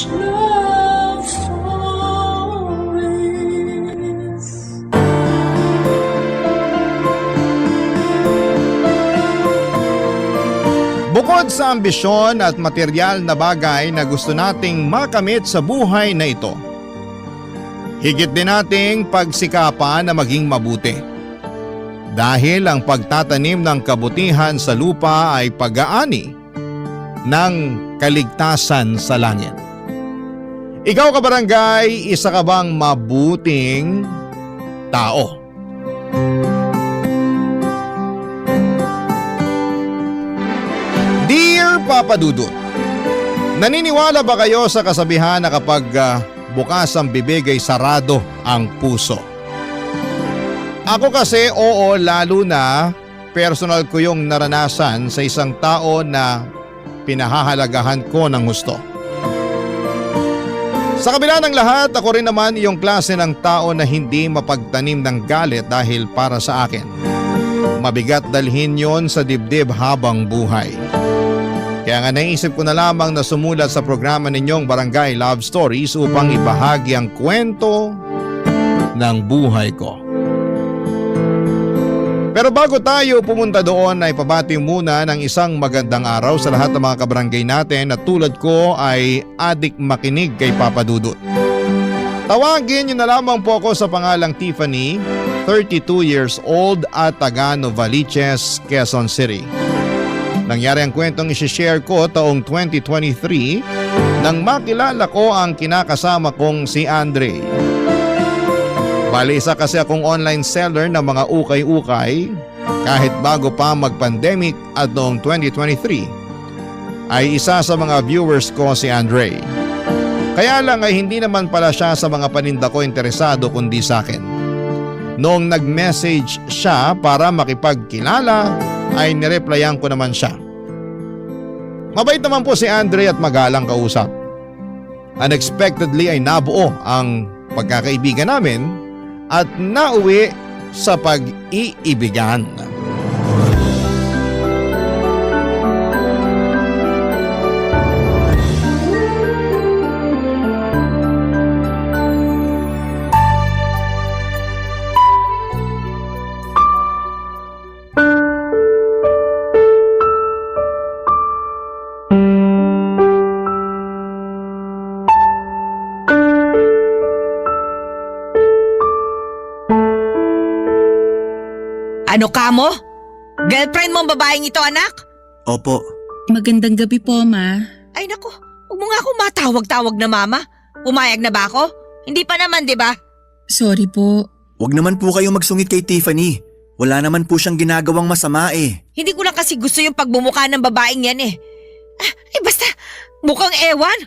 love stories. Bukod sa ambisyon at material na bagay na gusto nating makamit sa buhay na ito, higit din nating pagsikapan na maging mabuti. Dahil ang pagtatanim ng kabutihan sa lupa ay pag-aani ng kaligtasan sa langit. Ikaw kabarangay, isa ka bang mabuting tao? Dear Papa Dudut, naniniwala ba kayo sa kasabihan na kapag bukas ang bibig ay sarado ang puso? Ako kasi oo, lalo na personal ko yung naranasan sa isang tao na pinahahalagahan ko ng gusto. Sa kabila ng lahat, ako rin naman yung klase ng tao na hindi mapagtanim ng galit dahil para sa akin. Mabigat dalhin yon sa dibdib habang buhay. Kaya nga naisip ko na lamang na sumulat sa programa ninyong Barangay Love Stories upang ibahagi ang kwento ng buhay ko. Pero bago tayo pumunta doon ay pabati muna ng isang magandang araw sa lahat ng mga kabarangay natin na tulad ko ay adik makinig kay Papa Dudut. Tawagin niyo na lamang po ako sa pangalang Tiffany, 32 years old at taga Novaliches, Quezon City. Nangyari ang kwentong isishare ko taong 2023 nang makilala ko ang kinakasama kong si Andre. Bali isa kasi akong online seller ng mga ukay-ukay kahit bago pa mag-pandemic at noong 2023 ay isa sa mga viewers ko si Andre. Kaya lang ay hindi naman pala siya sa mga paninda ko interesado kundi sa akin. Noong nag-message siya para makipagkilala ay nireplyan ko naman siya. Mabait naman po si Andre at magalang kausap. Unexpectedly ay nabuo ang pagkakaibigan namin at nauwi sa pag-iibigan. Ano ka mo? Girlfriend mo ang babaeng ito, anak? Opo. Magandang gabi po, Ma. Ay naku, huwag mo nga ako matawag-tawag na mama. Pumayag na ba ako? Hindi pa naman, di ba? Sorry po. Huwag naman po kayong magsungit kay Tiffany. Wala naman po siyang ginagawang masama eh. Hindi ko lang kasi gusto yung pagbumuka ng babaeng yan eh. Basta, mukhang ewan.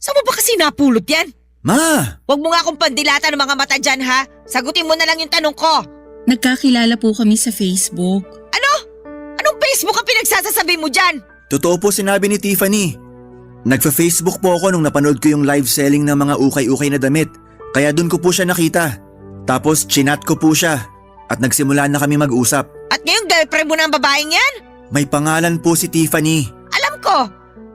Saan mo ba kasi napulot yan? Ma! Huwag mo nga akong pandilata ng mga mata dyan ha. Sagutin mo na lang yung tanong ko. Nagkakilala po kami sa Facebook. Ano? Anong Facebook ang pinagsasasabi mo dyan? Totoo po sinabi ni Tiffany. Nagfa-Facebook po ako nung napanood ko yung live selling ng mga ukay-ukay na damit. Kaya dun ko po siya nakita. Tapos chinat ko po siya. At nagsimula na kami mag-usap. At ngayong girlfriend mo na ang babaeng yan? May pangalan po si Tiffany. Alam ko.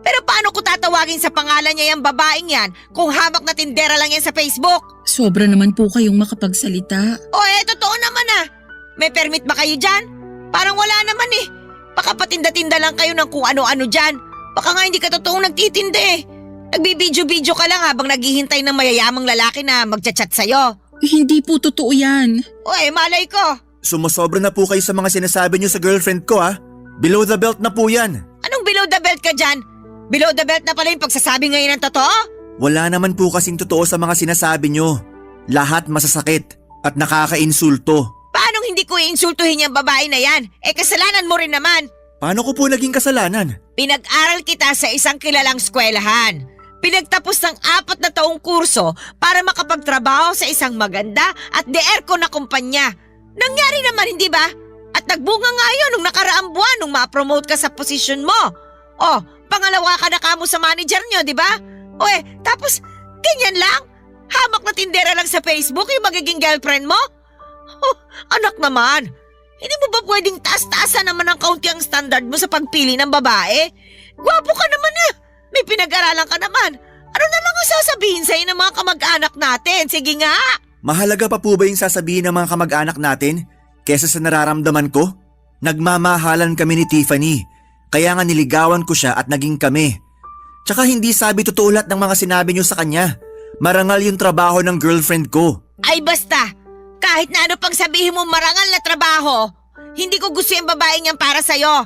Pero paano ko tatawagin sa pangalan niya yung babaeng yan kung hamak na tindera lang yan sa Facebook? Sobra naman po kayong makapagsalita. Totoo naman ah. May permit ba kayo dyan? Parang wala naman eh. Baka patinda-tinda lang kayo ng kung ano-ano dyan. Baka nga hindi ka totoong nagtitinda eh. Nagbibidyo-bidyo ka lang habang naghihintay ng mayayamang lalaki na magchat-chat sa'yo. Hindi po totoo yan. Malay ko. Sumusobra na po kayo sa mga sinasabi niyo sa girlfriend ko ha. Below the belt na po yan. Anong below the belt ka dyan? Below the belt na pala yung pagsasabi ngayon ng totoo? Wala naman po kasing totoo sa mga sinasabi niyo. Lahat masasakit at nakakainsulto. Paanong hindi ko iinsultuhin yung babae na yan? Kasalanan mo rin naman. Paano ko po naging kasalanan? Pinag-aral kita sa isang kilalang eskwelahan. Pinagtapos ng 4 na taong kurso para makapagtrabaho sa isang maganda at de-aircon na kumpanya. Nangyari naman, hindi ba? At nagbunga nga yun nung nakaraang buwan nung ma-promote ka sa posisyon mo. Pangalawa ka na kamo sa manager nyo, di ba? Tapos ganyan lang? Hamak na tindera lang sa Facebook yung magiging girlfriend mo? Anak naman, hindi mo ba pwedeng taas-taasan naman ng kaunti ang standard mo sa pagpili ng babae? Gwapo ka naman eh. May pinag-aralan ka naman. Ano na lang sasabihin sa'yo ng mga kamag-anak natin? Sige nga! Mahalaga pa po ba yung sasabihin ng mga kamag-anak natin kesa sa nararamdaman ko? Nagmamahalan kami ni Tiffany, kaya nga niligawan ko siya at naging kami. Tsaka hindi sabi totoo lahat ng mga sinabi niyo sa kanya. Marangal yung trabaho ng girlfriend ko. Ay basta! Kahit na ano pang sabihin mo marangal na trabaho, hindi ko gusto yung babaeng yan para sa'yo.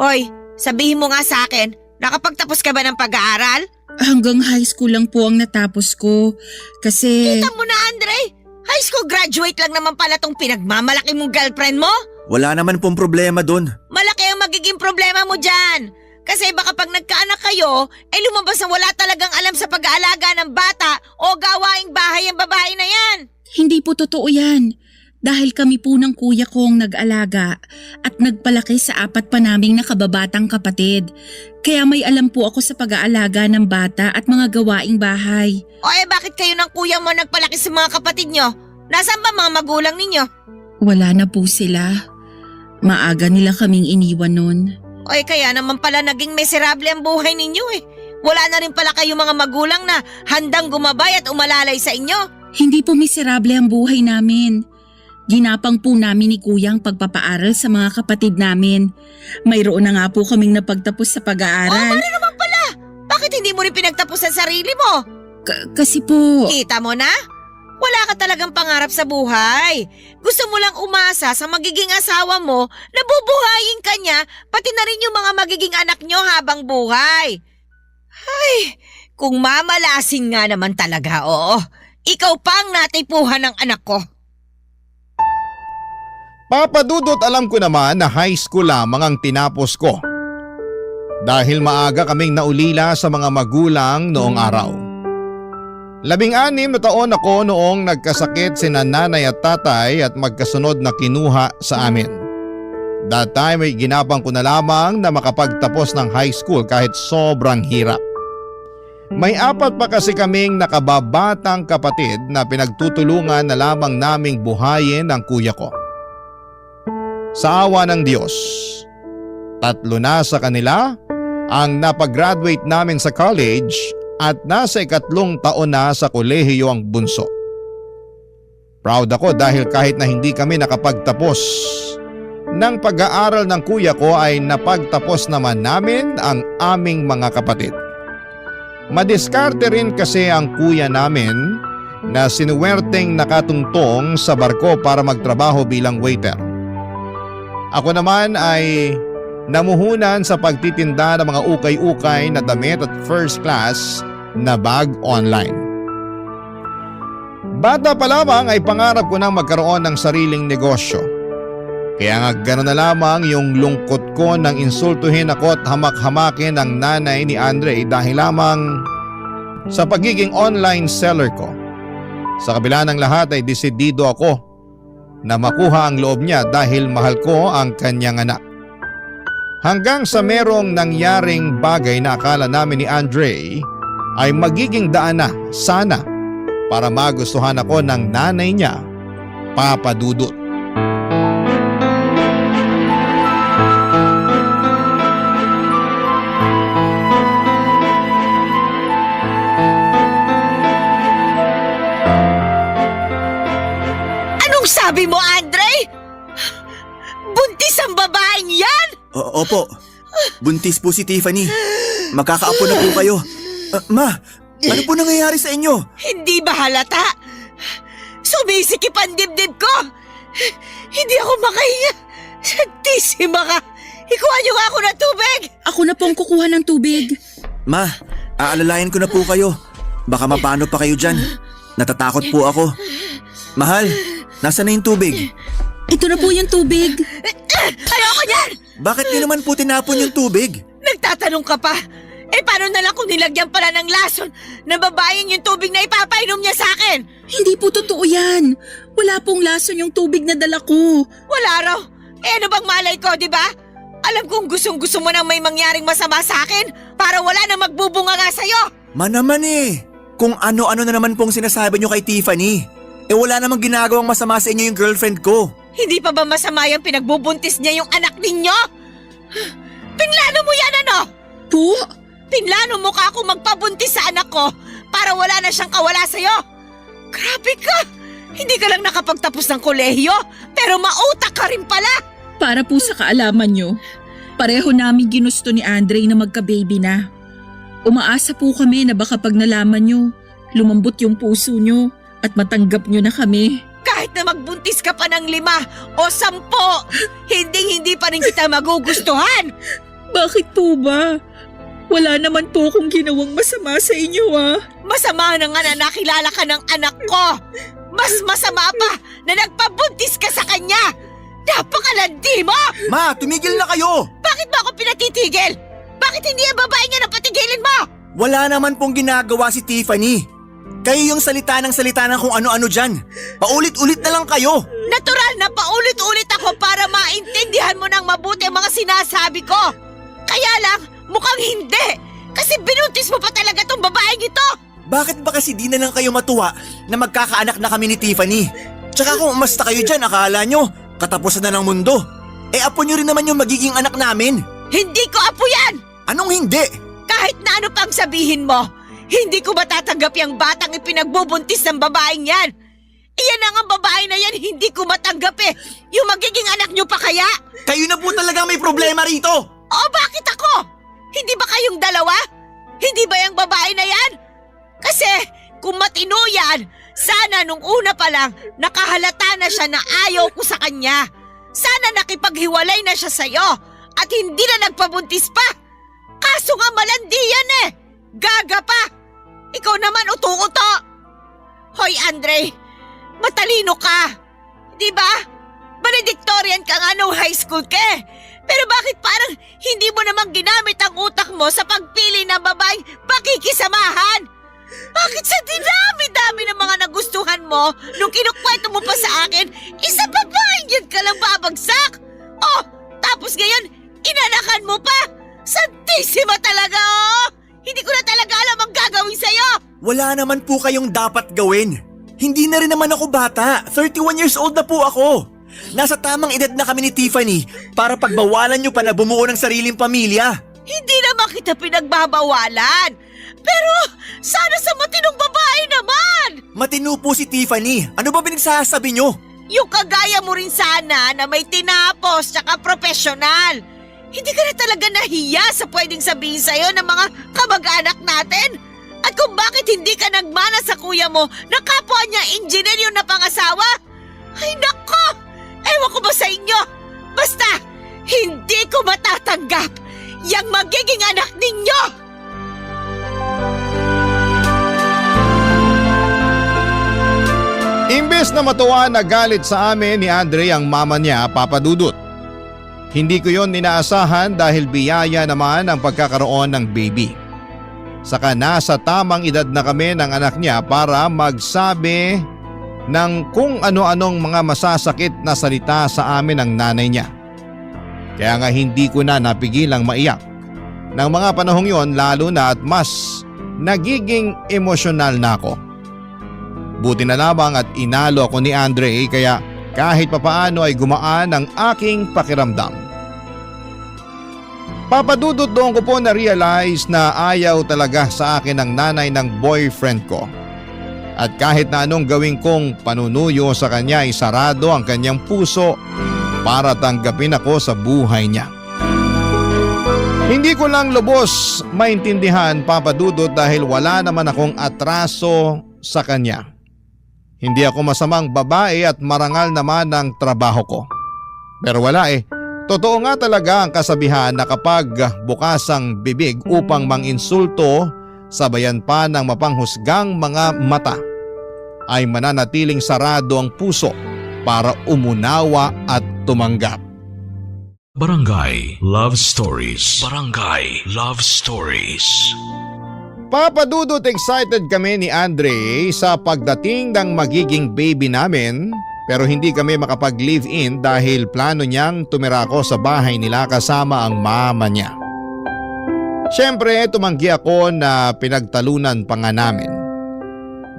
Hoy, sabihin mo nga sa akin, nakapagtapos ka ba ng pag-aaral? Hanggang high school lang po ang natapos ko. Kasi... Kita mo na, Andre! High school graduate lang naman pala tong pinagmamalaki mong girlfriend mo? Wala naman pong problema dun. Malaki ang magiging problema mo dyan. Kasi baka pag nagkaanak kayo, lumabas na wala talagang alam sa pag-aalaga ng bata o gawaing bahay ang babae na yan. Hindi po totoo yan. Dahil kami po ng kuya ko ang nag-alaga at nagpalaki sa 4 pa naming nakababatang kapatid. Kaya may alam po ako sa pag-aalaga ng bata at mga gawaing bahay. O bakit kayo ng kuya mo nagpalaki sa mga kapatid nyo? Nasaan ba mga magulang ninyo? Wala na po sila. Maaga nila kaming iniwan nun. O kaya naman pala naging miserable ang buhay ninyo Wala na rin pala kayong mga magulang na handang gumabay at umalalay sa inyo. Hindi po miserable ang buhay namin. Ginapang po namin ni kuya ang pagpapaaral sa mga kapatid namin. Mayroon na nga po kaming napagtapos sa pag-aaral. Ano naman pala? Bakit hindi mo rin pinagtapos sa sarili mo? Kasi po... Kita mo na? Wala ka talagang pangarap sa buhay. Gusto mo lang umasa sa magiging asawa mo na bubuhayin ka niya, pati na rin yung mga magiging anak nyo habang buhay. Ay, kung mamalasin nga naman talaga, oo. Ikaw pa ang natipuhan ng anak ko. Papa Dudut, alam ko naman na high school lamang ang tinapos ko. Dahil maaga kaming naulila sa mga magulang noong araw. 16 na taon ako noong nagkasakit sina nanay at tatay at magkasunod na kinuha sa amin. That time ay ginapang ko na lamang na makapagtapos ng high school kahit sobrang hirap. May 4 pa kasi kaming nakababatang kapatid na pinagtutulungan na lamang naming buhayin ng kuya ko. Sa awa ng Diyos, 3 na sa kanila ang napag-graduate namin sa college at nasa 3 taon na sa kolehiyo ang bunso. Proud ako dahil kahit na hindi kami nakapagtapos ng pag-aaral ng kuya ko ay napagtapos naman namin ang aming mga kapatid. Madiskarte rin kasi ang kuya namin na sinuwerteng nakatungtong sa barko para magtrabaho bilang waiter. Ako naman ay namuhunan sa pagtitinda ng mga ukay-ukay na damit at first class na bag online. Bata pa lamang ay pangarap ko nang magkaroon ng sariling negosyo. Kaya nga gano'n na lamang yung lungkot ko nang insultuhin ako at hamak-hamakin ang nanay ni Andre dahil lamang sa pagiging online seller ko. Sa kabila ng lahat ay desidido ako na makuha ang loob niya dahil mahal ko ang kanyang anak. Hanggang sa merong nangyaring bagay na akala namin ni Andre ay magiging daan na sana para magustuhan ako ng nanay niya, Papa Dudut. Anong sabi mo, Andre? Buntis ang babaeng yan? Opo, buntis po si Tiffany. Makakaapo na po kayo. Ma, ano po nangyayari sa inyo? Hindi ba halata? Sumisikip ang dibdib ko. Hindi ako makahinga. Santisima ka. Ikuha niyo nga ako ng tubig. Ako na pong kukuha ng tubig. Ma, aalalayan ko na po kayo. Baka mapano pa kayo dyan. Natatakot po ako. Mahal, nasaan na yung tubig? Ito na po yung tubig. Ayoko niyan! Bakit niyo naman po tinapon yung tubig? Nagtatanong ka pa. Paano na lang kung nilagyan pala ng lason na babaeng yung tubig na ipapainom niya sa akin? Hindi po totoo yan. Wala pong lason yung tubig na dala ko. Wala raw. Ano bang malay ko, di ba? Alam kong gustong-gusto mo nang may mangyaring masama sa akin para wala na magbubunga nga sa'yo. Ma naman kung ano-ano na naman pong sinasabi niyo kay Tiffany. Wala namang ginagawang masama sa inyo yung girlfriend ko. Hindi pa ba masama yung pinagbubuntis niya yung anak ninyo? Pinlano mo yan, ano? Po? Pinlano mo ka ako magpabuntis sa anak ko? ko para wala na siyang kawala sa'yo. Grabe ka! Hindi ka lang nakapagtapos ng kolehiyo, pero mautak ka rin pala! Para po sa kaalaman nyo, pareho namin ginusto ni Andre na magka-baby na. Umaasa po kami na baka pag nalaman nyo, lumambot yung puso nyo at matanggap nyo na kami. Kahit na magbuntis ka pa ng 5 o 10, hindi pa rin kita magugustuhan! Bakit po ba? Wala naman po akong ginawang masama sa inyo Masama na nga na nakilala ka ng anak ko! Mas masama pa na nagpabuntis ka sa kanya! Napakalandi mo! Ma, tumigil na kayo! Bakit mo ako pinatitigil? Bakit hindi ang babae niya na patigilin mo? Wala naman pong ginagawa si Tiffany. Kayo yung salita ng kung ano-ano dyan. Paulit-ulit na lang kayo. Natural na paulit-ulit ako para maintindihan mo ng mabuti ang mga sinasabi ko. Kaya lang, mukhang hindi. Kasi binuntis mo pa talaga tong babaeng ito. Bakit ba kasi di na lang kayo matuwa na magkakaanak na kami ni Tiffany? Tsaka kung umasta kayo dyan, akala nyo, katapusan na ng mundo. Apo nyo rin naman yung magiging anak namin. Hindi ko apo yan! Anong hindi? Kahit na ano pang sabihin mo, hindi ko matatanggap yung batang ipinagbubuntis ng babaeng yan. Iyan na nga babae na yan, hindi ko matanggap eh. Yung magiging anak nyo pa kaya? Kayo na po talaga may problema rito. O bakit ako? Hindi ba kayong dalawa? Hindi ba yung babae na yan? Kasi kung matino yan, sana nung una pa lang nakahalata na siya na ayaw ko sa kanya. Sana nakipaghiwalay na siya sa'yo at hindi na nagpabuntis pa. Kaso nga malandi yan eh. Gaga pa. Ikaw naman uto-uto. Hoy Andre, matalino ka. Di ba? Valedictorian ka nga nung high school ka eh. Pero bakit parang hindi mo namang ginamit ang utak mo sa pagpili ng babaeng pakikisamahan? Bakit sa dinami-dami ng mga nagustuhan mo nung kinukwento mo pa sa akin, isa babaeng yun ka lang babagsak? Oh, tapos ngayon, inanakan mo pa? Santisima talaga oh! Hindi ko na talaga alam ang gagawin sa'yo! Wala naman po kayong dapat gawin. Hindi na rin naman ako bata. 31 years old na po ako. Nasa tamang edad na kami ni Tiffany para pagbawalan nyo pa na bumuo ng sariling pamilya. Hindi naman kita pinagbabawalan. Pero sana sa matinong babae naman! Matino po si Tiffany. Ano ba pinagsasabi nyo? Yung kagaya mo rin sana na may tinapos tsaka profesional. Hindi ka na talaga nahiya sa pwedeng sabihin sa'yo ng mga kamag-anak natin? At kung bakit hindi ka nagmana sa kuya mo na kapwa niya engineer yung napangasawa? Ay nako! Ewan ko ba sa inyo? Basta, hindi ko matatanggap yung magiging anak ninyo! Imbes na matuwa na galit sa amin ni Andre ang mama niya, Papa Dudut. Hindi ko yon inaasahan dahil biyaya naman ang pagkakaroon ng baby. Saka nasa tamang edad na kami ng anak niya para magsabi ng kung ano-anong mga masasakit na salita sa amin ng nanay niya. Kaya nga hindi ko na napigilang maiyak. Nang mga panahong yon lalo na at mas nagiging emosyonal na ako. Buti na lamang at inalo ako ni Andre kaya kahit papaano ay gumaan ang aking pakiramdam. Papadudot doon ko po na-realize na ayaw talaga sa akin ng nanay ng boyfriend ko. At kahit na anong gawin kong panunuyo sa kanya ay sarado ang kanyang puso para tanggapin ako sa buhay niya. Hindi ko lang lubos maintindihan, Papa Dudut, dahil wala naman akong atraso sa kanya. Hindi ako masamang babae at marangal naman ang trabaho ko. Pero wala eh. Totoo nga talaga ang kasabihan na kapag bukas ang bibig upang manginsulto, sabayan pa ng mapanghusgang mga mata, ay mananatiling sarado ang puso para umunawa at tumanggap. Barangay Love Stories. Barangay Love Stories. Papa Dudut, excited kami ni Andre sa pagdating ng magiging baby namin, pero hindi kami makapag-live-in dahil plano niyang tumira ko sa bahay nila kasama ang mama niya. Siyempre, tumanggi ako na pinagtalunan pa nga namin.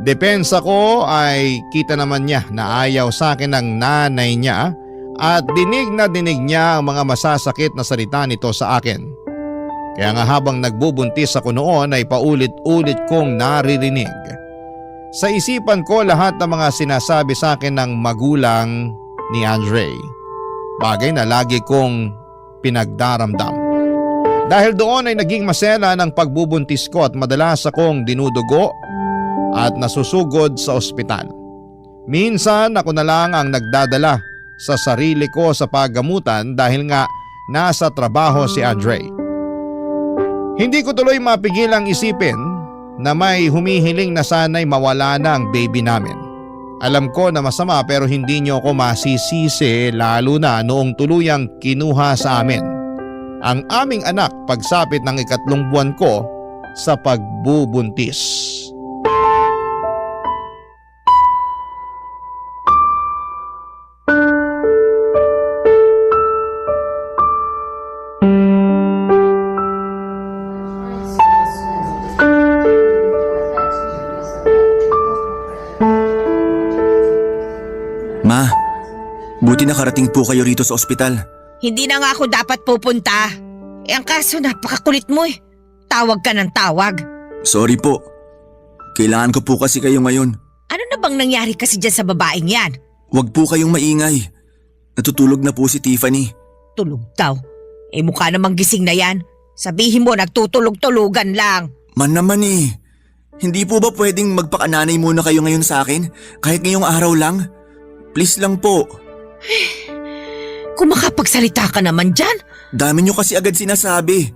Depensa ko ay kita naman niya na ayaw sa akin ng nanay niya at dinig na dinig niya ang mga masasakit na salita nito sa akin. Kaya nga habang nagbubuntis ako noon ay paulit-ulit kong naririnig sa isipan ko lahat ng mga sinasabi sa akin ng magulang ni Andre. Bagay na lagi kong pinagdaramdam. Dahil doon ay naging masela ng pagbubuntis ko at madalas akong dinudugo at nasusugod sa ospital. Minsan ako na lang ang nagdadala sa sarili ko sa paggamutan dahil nga nasa trabaho si Andre. Hindi ko tuloy mapigilang isipin na may humihiling na sana'y mawala na ang baby namin. Alam ko na masama pero hindi niyo ako masisisi lalo na noong tuluyang kinuha sa amin ang aming anak pagsapit ng 3 buwan ko sa pagbubuntis. Ma, buti nakarating po kayo rito sa ospital. Hindi na nga ako dapat pupunta. Ang kaso napakakulit mo eh. Tawag ka ng tawag. Sorry po. Kailangan ko po kasi kayo ngayon. Ano na bang nangyari kasi dyan sa babaeng yan? Huwag po kayong maingay. Natutulog na po si Tiffany. Tulog daw. Mukha namang gising na yan. Sabihin mo nagtutulog-tulugan lang. Man naman eh. Hindi po ba pwedeng magpakananay muna kayo ngayon sa akin? Kahit ngayong araw lang? Please lang po. Kung makapagsalita ka naman dyan. Dami nyo kasi agad sinasabi.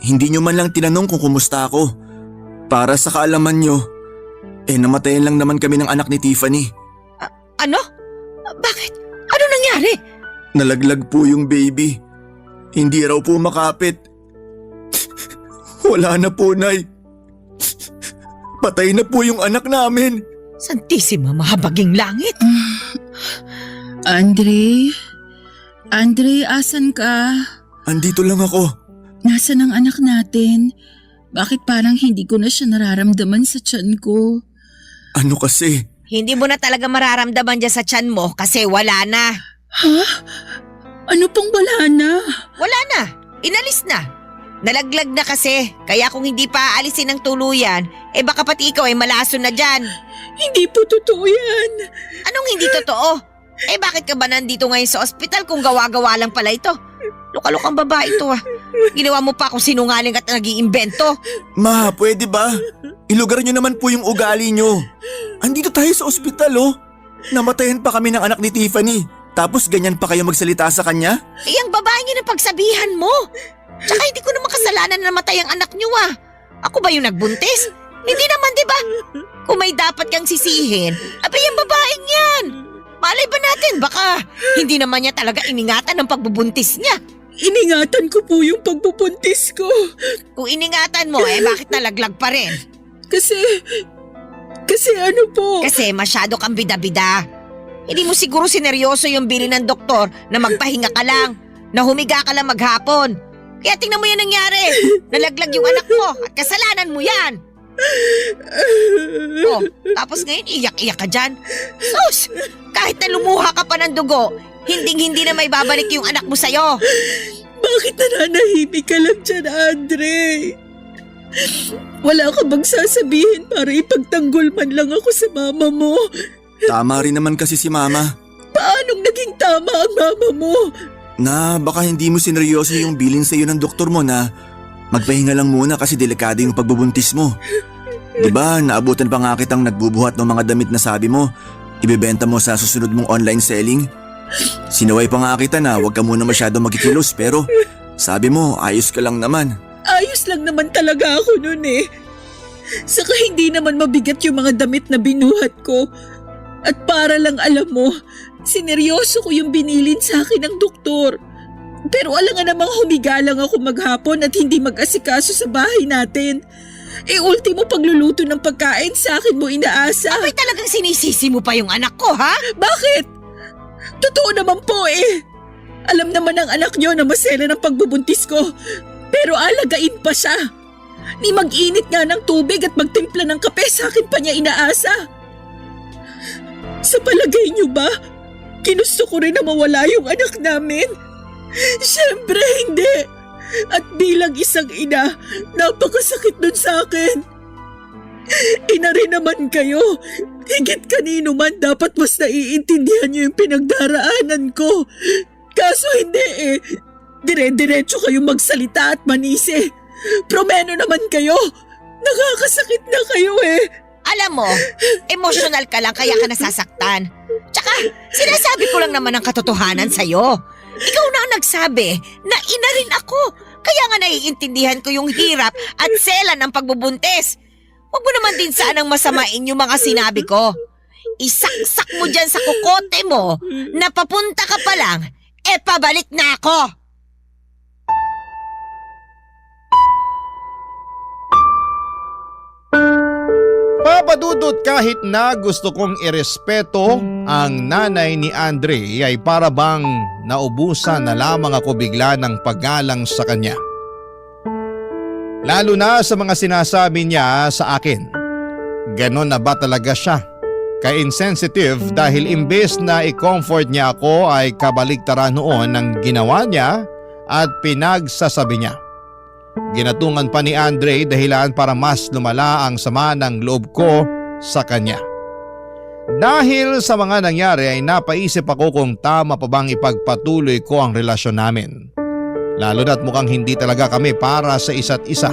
Hindi nyo man lang tinanong kung kumusta ako. Para sa kaalaman nyo, namatayan lang naman kami ng anak ni Tiffany. Ano? Bakit? Ano nangyari? Nalaglag po yung baby. Hindi raw po makapit. Wala na po, Nay. Patay na po yung anak namin. Santisima mahabaging langit. Andre? Andre, asan ka? Andito lang ako. Nasaan ang anak natin? Bakit parang hindi ko na siya nararamdaman sa tiyan ko? Ano kasi? Hindi mo na talaga mararamdaman dyan sa tiyan mo kasi wala na. Ha? Ano pong wala na? Wala na. Inalis na. Nalaglag na kasi. Kaya kung hindi pa aalisin ng tuluyan, baka pati ikaw ay malason na dyan. Hindi po totoo yan. Anong hindi totoo? Bakit ka ba nandito ngayon sa ospital kung gawa-gawa lang pala ito? Lukalukang babae ito ah. Ginawa mo pa akong sinungaling at nag-iimbento. Ma, pwede ba? Ilugar nyo naman po yung ugali nyo. Andito tayo sa ospital oh. Namatayan pa kami ng anak ni Tiffany. Tapos ganyan pa kayo magsalita sa kanya? Ang babae niyo na pagsabihan mo. Tsaka hindi ko naman kasalanan na namatay ang anak niyo ah. Ako ba yung nagbuntis? Hindi naman, di ba? Kung may dapat kang sisihin, yung babaeng yan. Malay ba natin, baka hindi naman niya talaga iningatan ang pagbubuntis niya. Iningatan ko po yung pagbubuntis ko. Kung iningatan mo, bakit nalaglag pa rin? Kasi ano po? Kasi masyado kang bida-bida. Hindi mo siguro sineryoso yung bili ng doktor na magpahinga ka lang, na humiga ka lang maghapon. Kaya tingnan mo yan nangyari. Nalaglag yung anak mo at kasalanan mo yan. Tapos ngayon iyak-iyak ka dyan. Sus! Kahit na lumuha ka pa ng dugo, hindi na may babalik yung anak mo sa'yo. Bakit nananahimik ka lang dyan, Andre? Wala ka bang sasabihin para ipagtanggol man lang ako sa mama mo? Tama rin naman kasi si Mama. Paanong naging tama ang mama mo? Na baka hindi mo sineryoso yung bilin sa'yo ng doktor mo na magpahinga lang muna kasi delikado yung pagbubuntis mo. Diba, naabutan pa nga kitang nagbubuhat ng mga damit na sabi mo, ibebenta mo sa susunod mong online selling? Sinaway pa nga kita na huwag ka muna masyado magkikilos pero sabi mo ayos ka lang naman. Ayos lang naman talaga ako nun eh. Saka hindi naman mabigat yung mga damit na binuhat ko. At para lang alam mo, sineryoso ko yung binilin sa akin ng doktor. Pero alam nga namang humiga lang ako maghapon at hindi mag-asikaso sa bahay natin. Ultimo pagluluto ng pagkain sa akin mo inaasa. Abay talagang sinisisi mo pa yung anak ko, ha? Bakit? Totoo naman po eh. Alam naman ng anak niyo na masela ng pagbubuntis ko. Pero alagain pa siya. Ni mag-init nga ng tubig at magtimpla ng kape sa akin pa niya inaasa. Sa palagay niyo ba, ginusto ko rin na mawala yung anak namin? Siyempre hindi. At bilang isang ina, napakasakit nun sa akin. Ina rin naman kayo. Higit kanino man dapat mas naiintindihan niyo yung pinagdaraanan ko. Kaso hindi eh. Dire-diretso kayo magsalita at manisi. Promeno naman kayo. Nakakasakit na kayo eh. Alam mo, emosyonal ka lang kaya ka nasasaktan. Tsaka, sinasabi ko lang naman ang katotohanan sa'yo. Ikaw na ang nagsabi na ina rin ako. Kaya nga naiintindihan ko yung hirap at sela ng pagbubuntis. Huwag mo naman din sanang masamain yung mga sinabi ko. Isaksak mo dyan sa kukote mo na papunta ka pa lang, pabalik na ako. Papadudot, kahit na gusto kong irespeto ang nanay ni Andre ay para bang naubusan na lamang ako bigla ng paggalang sa kanya. Lalo na sa mga sinasabi niya sa akin. Ganon na ba talaga siya? Ka-insensitive dahil imbes na i-comfort niya ako ay kabaligtaran noon ang ginawa niya at pinagsasabi niya. Ginatungan pa ni Andre dahilan para mas lumala ang sama ng loob ko sa kanya. Dahil sa mga nangyari ay napaisip ako kung tama pa bang ipagpatuloy ko ang relasyon namin. Lalo na't mukhang hindi talaga kami para sa isa't isa.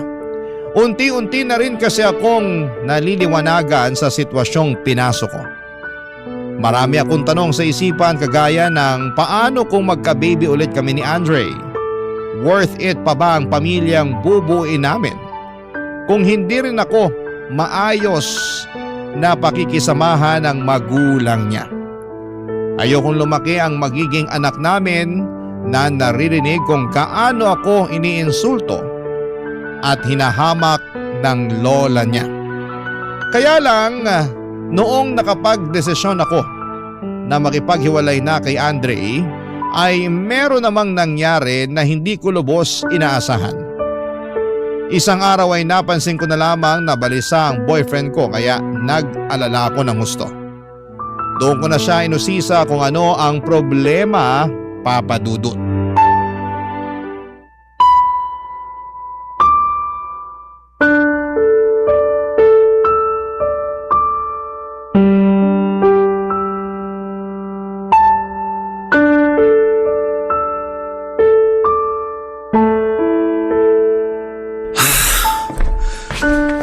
Unti-unti na rin kasi akong naliliwanagan sa sitwasyong pinasok ko. Marami akong tanong sa isipan kagaya ng paano kung magka-baby ulit kami ni Andre? Worth it pa ba ang pamilyang bubuin namin? Kung hindi rin ako maayos na pakikisamahan ng magulang niya. Ayokong lumaki ang magiging anak namin na naririnig kung kaano ako iniinsulto at hinahamak ng lola niya. Kaya lang noong nakapagdesisyon ako na makipaghiwalay na kay Andre ay meron namang nangyari na hindi ko lubos inaasahan. Isang araw ay napansin ko na lamang na balisa ang boyfriend ko kaya nag-alala ako ng husto. Doon ko na siya inusisa kung ano ang problema, Papa Dudut.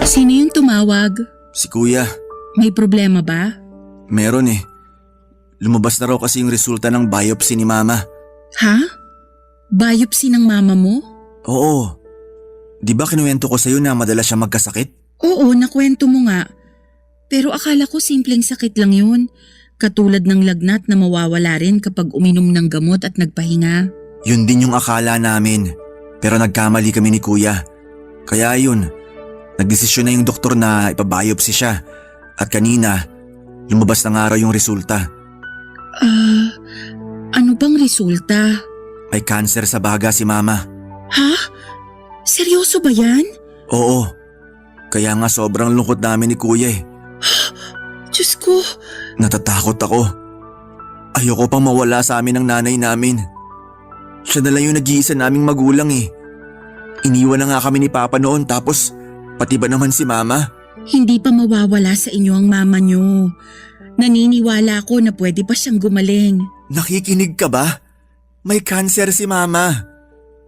Sino yung tumawag? Si Kuya, May problema ba? meron eh. Lumabas na raw kasi yung resulta ng biopsy ni Mama. Ha? Biopsy ng mama mo? Oo. Di ba kinuwento ko sa'yo na madalas siya magkasakit? Oo, nakwento mo nga. Pero akala ko simpleng sakit lang yun. Katulad ng lagnat na mawawala rin kapag uminom ng gamot at nagpahinga. Yun din yung akala namin. Pero nagkamali kami ni Kuya. Kaya yun, nagdesisyon na yung doktor na ipabiopsy siya. At kanina, lumabas na nga raw yung resulta. Ano bang resulta? May cancer sa baga si Mama. Ha? Seryoso ba yan? Oo. Kaya nga sobrang lungkot namin ni Kuya eh. Diyos ko, Natatakot ako. Ayoko pang mawala sa amin ng nanay namin. Siya na lang yung nag-iisa naming magulang eh. Iniwan na nga kami ni Papa noon tapos pati ba naman si Mama? hindi pa mawawala sa inyo ang mama nyo. Naniniwala ko na pwede pa siyang gumaling. Nakikinig ka ba? May cancer si Mama.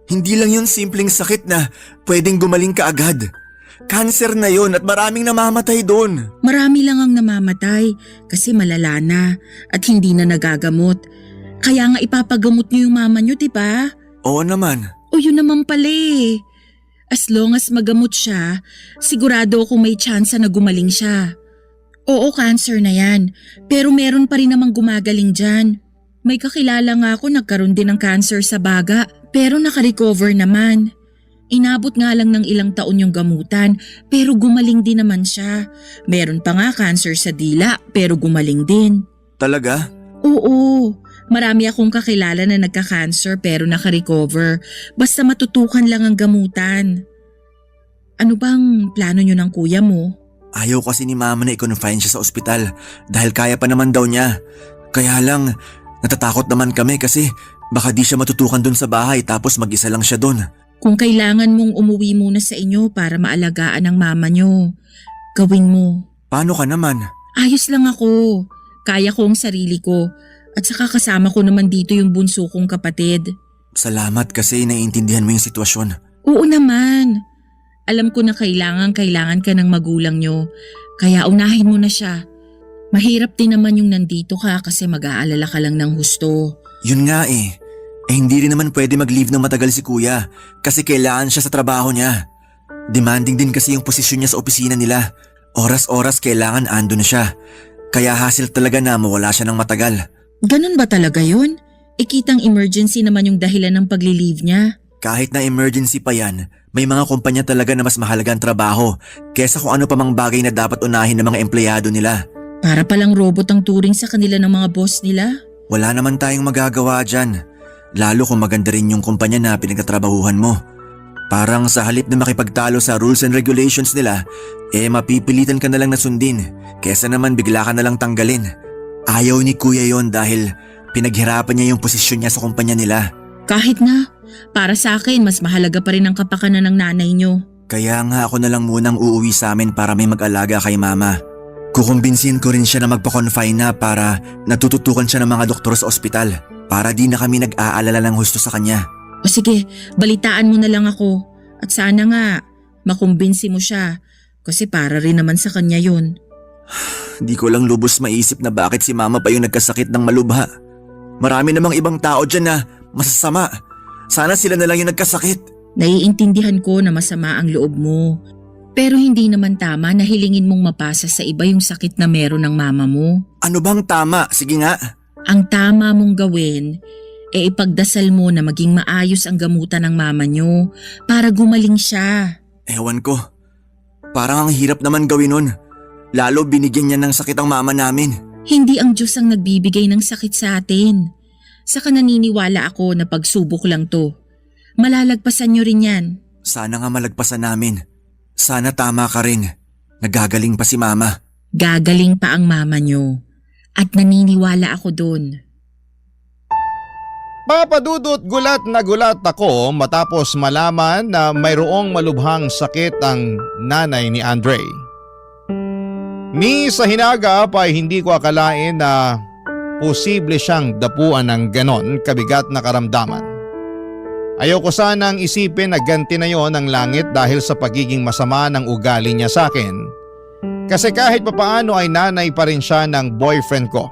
Hindi lang yun simpleng sakit na pwedeng gumaling ka agad. Cancer na yun at maraming namamatay doon. Marami lang ang namamatay kasi malala na at hindi na nagagamot. Kaya nga ipapagamot niyo yung mama niyo, diba? Oo naman. O yun naman pala eh. As long as magamot siya, sigurado akong may tsansa na gumaling siya. Oo, cancer na yan. Pero meron pa rin namang gumagaling dyan. May kakilala nga ako nagkaroon din ng cancer sa baga pero nakarecover naman. Inabot nga lang ng ilang taon yung gamutan pero gumaling din naman siya. Meron pa nga cancer sa dila pero gumaling din. Talaga? Oo, marami akong kakilala na nagka-cancer pero nakarecover. Basta matutukan lang ang gamutan. Ano bang plano nyo ng kuya mo? Ayaw kasi ni Mama na i-confine siya sa ospital dahil kaya pa naman daw niya. Kaya lang, natatakot naman kami kasi baka di siya matutukan dun sa bahay tapos mag-isa lang siya dun. Kung kailangan mong umuwi muna sa inyo para maalagaan ang mama nyo, gawin mo. Paano ka naman? Ayos lang ako. Kaya ko ang sarili ko. At saka kasama ko naman dito yung bunso kong kapatid. Salamat kasi naiintindihan mo yung sitwasyon. Oo naman. Alam ko na kailangan ka ng magulang nyo. Kaya unahin mo na siya. Mahirap din naman yung nandito ka kasi mag-aalala ka lang ng husto. Yun nga eh. Hindi rin naman pwede mag-leave ng matagal si kuya kasi kailangan siya sa trabaho niya. Demanding din kasi yung posisyon niya sa opisina nila. Oras-oras kailangan ando na siya. Kaya hassle talaga na mawala siya ng matagal. Ganun ba talaga yun? Ikitang emergency naman yung dahilan ng pagli-leave niya. Kahit na emergency pa yan, may mga kumpanya talaga na mas mahalaga ang trabaho kesa kung ano pa mang bagay na dapat unahin ng mga empleyado nila. Para palang robot ang turing sa kanila ng mga boss nila. Wala naman tayong magagawa dyan. Lalo kung maganda rin yung kumpanya na pinagtatrabahuhan mo. Parang sa halip na makipagtalo sa rules and regulations nila, mapipilitan ka na lang na sundin kesa naman bigla ka na lang tanggalin. Ayaw ni kuya yon dahil pinaghirapan niya yung posisyon niya sa kumpanya nila. Kahit na, para sa akin mas mahalaga pa rin ang kapakanan ng nanay nyo. Kaya nga ako na lang munang uuwi sa amin para may mag-alaga kay mama. Kukumbinsin ko rin siya na magpa-confine na para natututukan siya ng mga doktor sa ospital. Para di na kami nag-aalala ng husto sa kanya. O sige, balitaan mo na lang ako. At sana nga, makumbinsi mo siya. Kasi para rin naman sa kanya yun. Di ko lang lubos maisip na bakit si mama pa yung nagkasakit ng malubha. Marami namang ibang tao dyan na masasama. Sana sila na lang yung nagkasakit. Naiintindihan ko na masama ang loob mo. Pero hindi naman tama na hilingin mong mapasa sa iba yung sakit na meron ng mama mo. Ano bang tama? Sige nga. Ang tama mong gawin, ipagdasal mo na maging maayos ang gamutan ng mama nyo para gumaling siya. Ewan ko. Parang ang hirap naman gawin nun. Lalo binigyan niya ng sakit ang mama namin. Hindi ang Diyos ang nagbibigay ng sakit sa atin. Saka naniniwala ako na pagsubok lang to. Malalagpasan nyo rin yan. Sana nga malagpasan namin. Sana tama ka rin. Nagagaling pa si mama. Gagaling pa ang mama nyo. At naniniwala ako doon. Papadudot, gulat na gulat ako matapos malaman na mayroong malubhang sakit ang nanay ni Andre. Ni sa hinaga pa ay hindi ko akalain na posible siyang dapuan ng ganon kabigat na karamdaman. Ayoko sanang isipin na ganti na yon ang langit dahil sa pagiging masama ng ugali niya sa akin. Kasi kahit papaano ay nanay pa rin siya ng boyfriend ko.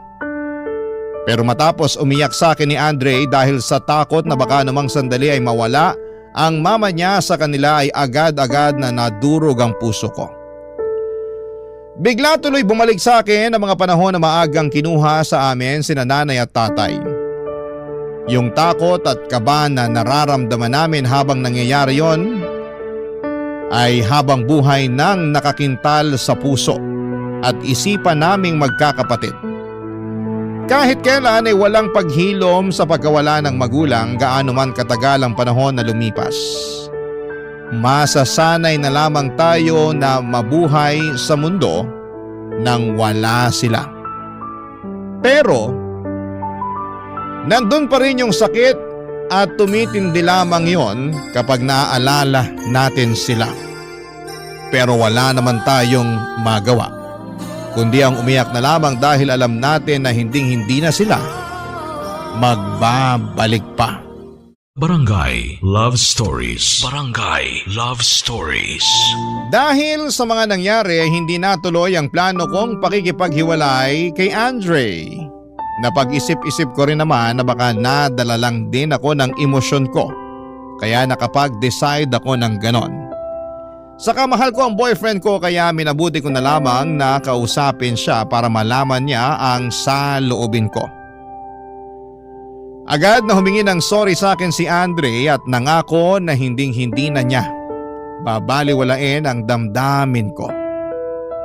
Pero matapos umiyak sa akin ni Andre dahil sa takot na baka namang sandali ay mawala ang mama niya sa kanila ay agad-agad na nadurog ang puso ko. Bigla tuloy bumalik sa akin ang mga panahon na maagang kinuha sa amin sina nanay at tatay. Yung takot at kaba na nararamdaman namin habang nangyayari yon ay habang buhay nang nakakintal sa puso at isipan naming magkakapatid. Kahit kailan ay walang paghilom sa pagkawala ng magulang gaano man katagal ang panahon na lumipas. Masasanay na lamang tayo na mabuhay sa mundo nang wala sila. Pero, nandun pa rin yung sakit at tumitindi lamang yon kapag naaalala natin sila. Pero wala naman tayong magawa, kundi ang umiyak na lamang dahil alam natin na hinding-hindi na sila magbabalik pa. Barangay Love Stories. Barangay Love Stories. Dahil sa mga nangyari ay hindi natuloy ang plano kong pakikipaghiwalay kay Andre. Napag-isip-isip ko rin naman na baka nadala lang din ako ng emosyon ko. Kaya nakapag-decide ako ng ganon. Saka mahal ko ang boyfriend ko kaya minabuti ko na lamang na kausapin siya para malaman niya ang saloobin ko. Agad na humingi ng sorry sa akin si Andre at nangako na hinding-hindi na niya babaliwalain ang damdamin ko.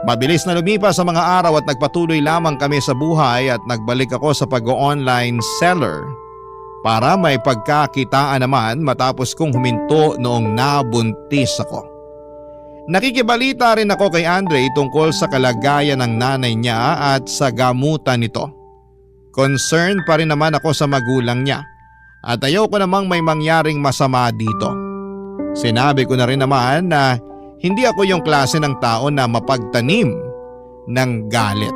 Mabilis na lumipas sa mga araw at nagpatuloy lamang kami sa buhay at nagbalik ako sa pag-online seller para may pagkakitaan naman matapos kong huminto noong nabuntis ako. Nakikibalita rin ako kay Andre tungkol sa kalagayan ng nanay niya at sa gamutan nito. Concerned pa rin naman ako sa magulang niya at ayoko namang may mangyaring masama dito. Sinabi ko na rin naman na hindi ako yung klase ng tao na mapagtanim ng galit.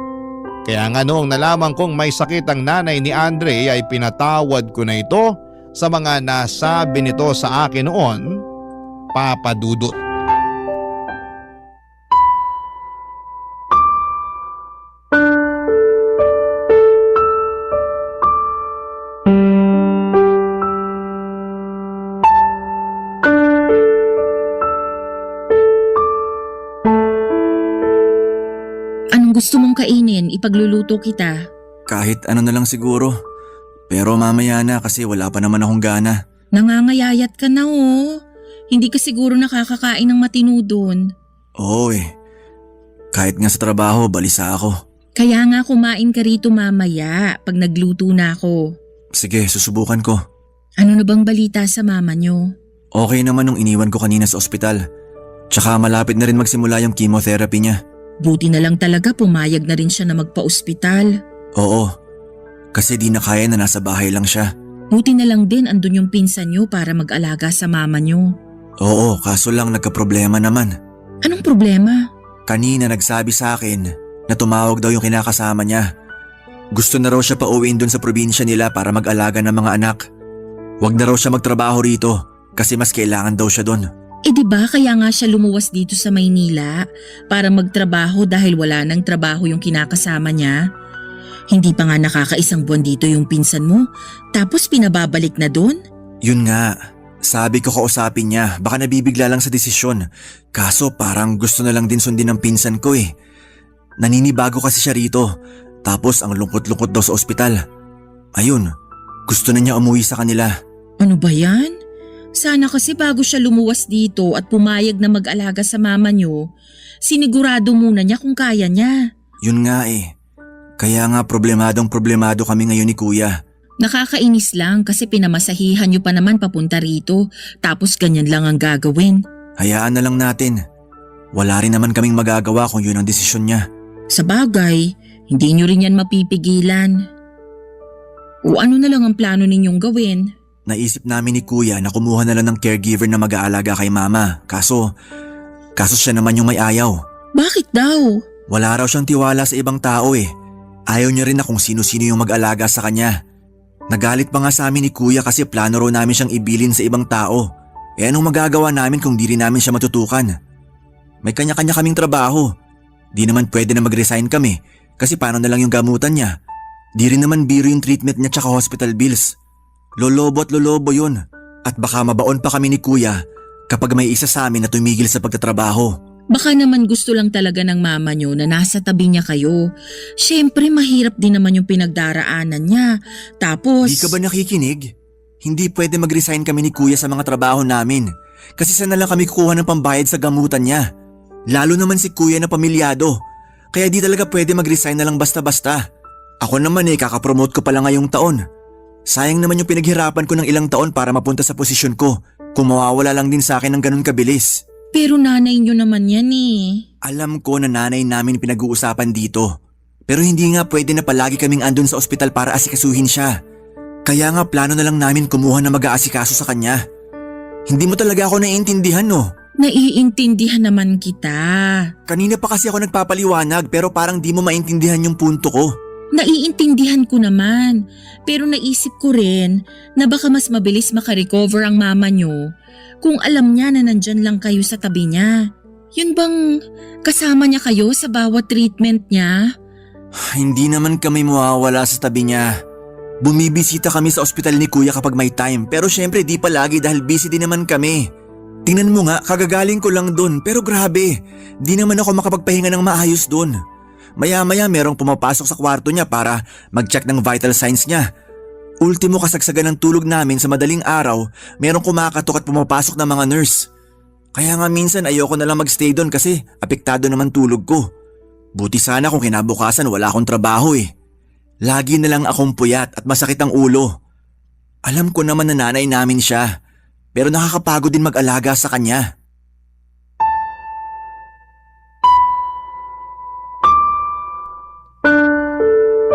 Kaya nga noong nalaman kong may sakit ang nanay ni Andre ay pinatawad ko na ito sa mga nasabi nito sa akin noon, Papa Dudut. Anong gusto mong kainin? Ipagluluto kita. Kahit ano na lang siguro. Pero mamaya na kasi wala pa naman akong gana. Nangangayayat ka na oh. Hindi ka siguro nakakakain ng matino doon. Oo eh. Kahit nga sa trabaho, balisa ako. Kaya nga kumain ka rito mamaya pag nagluto na ako. Sige, susubukan ko. Ano na bang balita sa mama nyo? Okay naman nung iniwan ko kanina sa ospital. Tsaka malapit na rin magsimula yung chemotherapy niya. Buti na lang talaga pumayag na rin siya na magpa-ospital. Oo. Kasi di na kaya na nasa bahay lang siya. Buti na lang din andun yung pinsan nyo para mag-alaga sa mama nyo. Oo, kaso lang nagka-problema naman. Anong problema? Kanina nagsabi sa akin na tumawag daw yung kinakasama niya. Gusto na raw siya pauwiin dun sa probinsya nila para mag-alaga ng mga anak. Huwag na raw siya magtrabaho rito kasi mas kailangan daw siya dun. Eh di ba kaya nga siya lumuwas dito sa Maynila para magtrabaho dahil wala nang trabaho yung kinakasama niya? Hindi pa nga nakakaisang buwan dito yung pinsan mo tapos pinababalik na dun? Yun nga. Sabi ko kausapin niya, baka nabibigla lang sa desisyon. Kaso parang gusto na lang din sundin ng pinsan ko eh. Naninibago kasi siya rito. Tapos ang lungkot-lungkot daw sa ospital. Ayun, gusto na niya umuwi sa kanila. Ano ba yan? Sana kasi bago siya lumuwas dito at pumayag na mag-alaga sa mama niyo, sinigurado muna niya kung kaya niya. Yun nga eh. Kaya nga problemadong kami ngayon ni Kuya. Nakakainis lang kasi pinamasahihan niyo pa naman papunta rito tapos ganyan lang ang gagawin. Hayaan na lang natin. Wala rin naman kaming magagawa kung yun ang desisyon niya. Sa bagay, hindi niyo rin yan mapipigilan. O ano na lang ang plano ninyong gawin? Naisip namin ni Kuya na kumuha na lang ng caregiver na mag-aalaga kay Mama. Kaso siya naman yung may ayaw. Bakit daw? Wala raw siyang tiwala sa ibang tao eh. Ayaw niya rin na kung sino-sino yung mag-alaga sa kanya. Nagalit pa nga sa amin ni Kuya kasi plano raw namin siyang ibilin sa ibang tao. Eh anong magagawa namin kung di rin namin siya matutukan? May kanya-kanya kaming trabaho. Di naman pwede na mag-resign kami kasi paano na lang yung gamutan niya. Di rin naman biro yung treatment niya tsaka hospital bills. Lolobo at lolobo yun. At baka mabaon pa kami ni Kuya kapag may isa sa amin na tumigil sa pagtatrabaho. Baka naman gusto lang talaga ng mama niyo na nasa tabi niya kayo. Siyempre mahirap din naman yung pinagdaraanan niya. Tapos… Di ka ba nakikinig? Hindi pwede mag-resign kami ni Kuya sa mga trabaho namin. Kasi saan na lang kami kukuha ng pambayad sa gamutan niya. Lalo naman si Kuya na pamilyado. Kaya di talaga pwede mag-resign na lang basta-basta. Ako naman kakapromote ko pa lang ngayong taon. Sayang naman yung pinaghirapan ko ng ilang taon para mapunta sa posisyon ko. Kung mawawala lang din sa akin ng ganun kabilis. Pero nanay niyo naman yan eh. Alam ko na nanay namin pinag-uusapan dito. Pero hindi nga pwede na palagi kaming andun sa ospital para asikasuhin siya. Kaya nga plano na lang namin kumuha na mag-aasikaso sa kanya. Hindi mo talaga ako naiintindihan no? Naiintindihan naman kita. Kanina pa kasi ako nagpapaliwanag pero parang di mo maintindihan yung punto ko. Naiintindihan ko naman. Pero naisip ko rin na baka mas mabilis makarecover ang mama niyo kung alam niya na nandyan lang kayo sa tabi niya. Yun bang kasama niya kayo sa bawat treatment niya? Hindi naman kami mawawala sa tabi niya. Bumibisita kami sa ospital ni Kuya kapag may time pero syempre di palagi dahil busy din naman kami. Tingnan mo nga, kagagaling ko lang dun pero grabe, di naman ako makapagpahinga ng maayos dun. Maya-maya merong pumapasok sa kwarto niya para mag-check ng vital signs niya. Ultimo kasagsagan ng tulog namin sa madaling araw, merong kumakatok at pumapasok na mga nurse. Kaya nga minsan ayoko na lang magstay doon kasi apektado naman tulog ko. Buti sana kung kinabukasan wala akong trabaho eh. Lagi na lang akong puyat at masakit ang ulo. Alam ko naman na nanay namin siya, pero nakakapagod din mag-alaga sa kanya.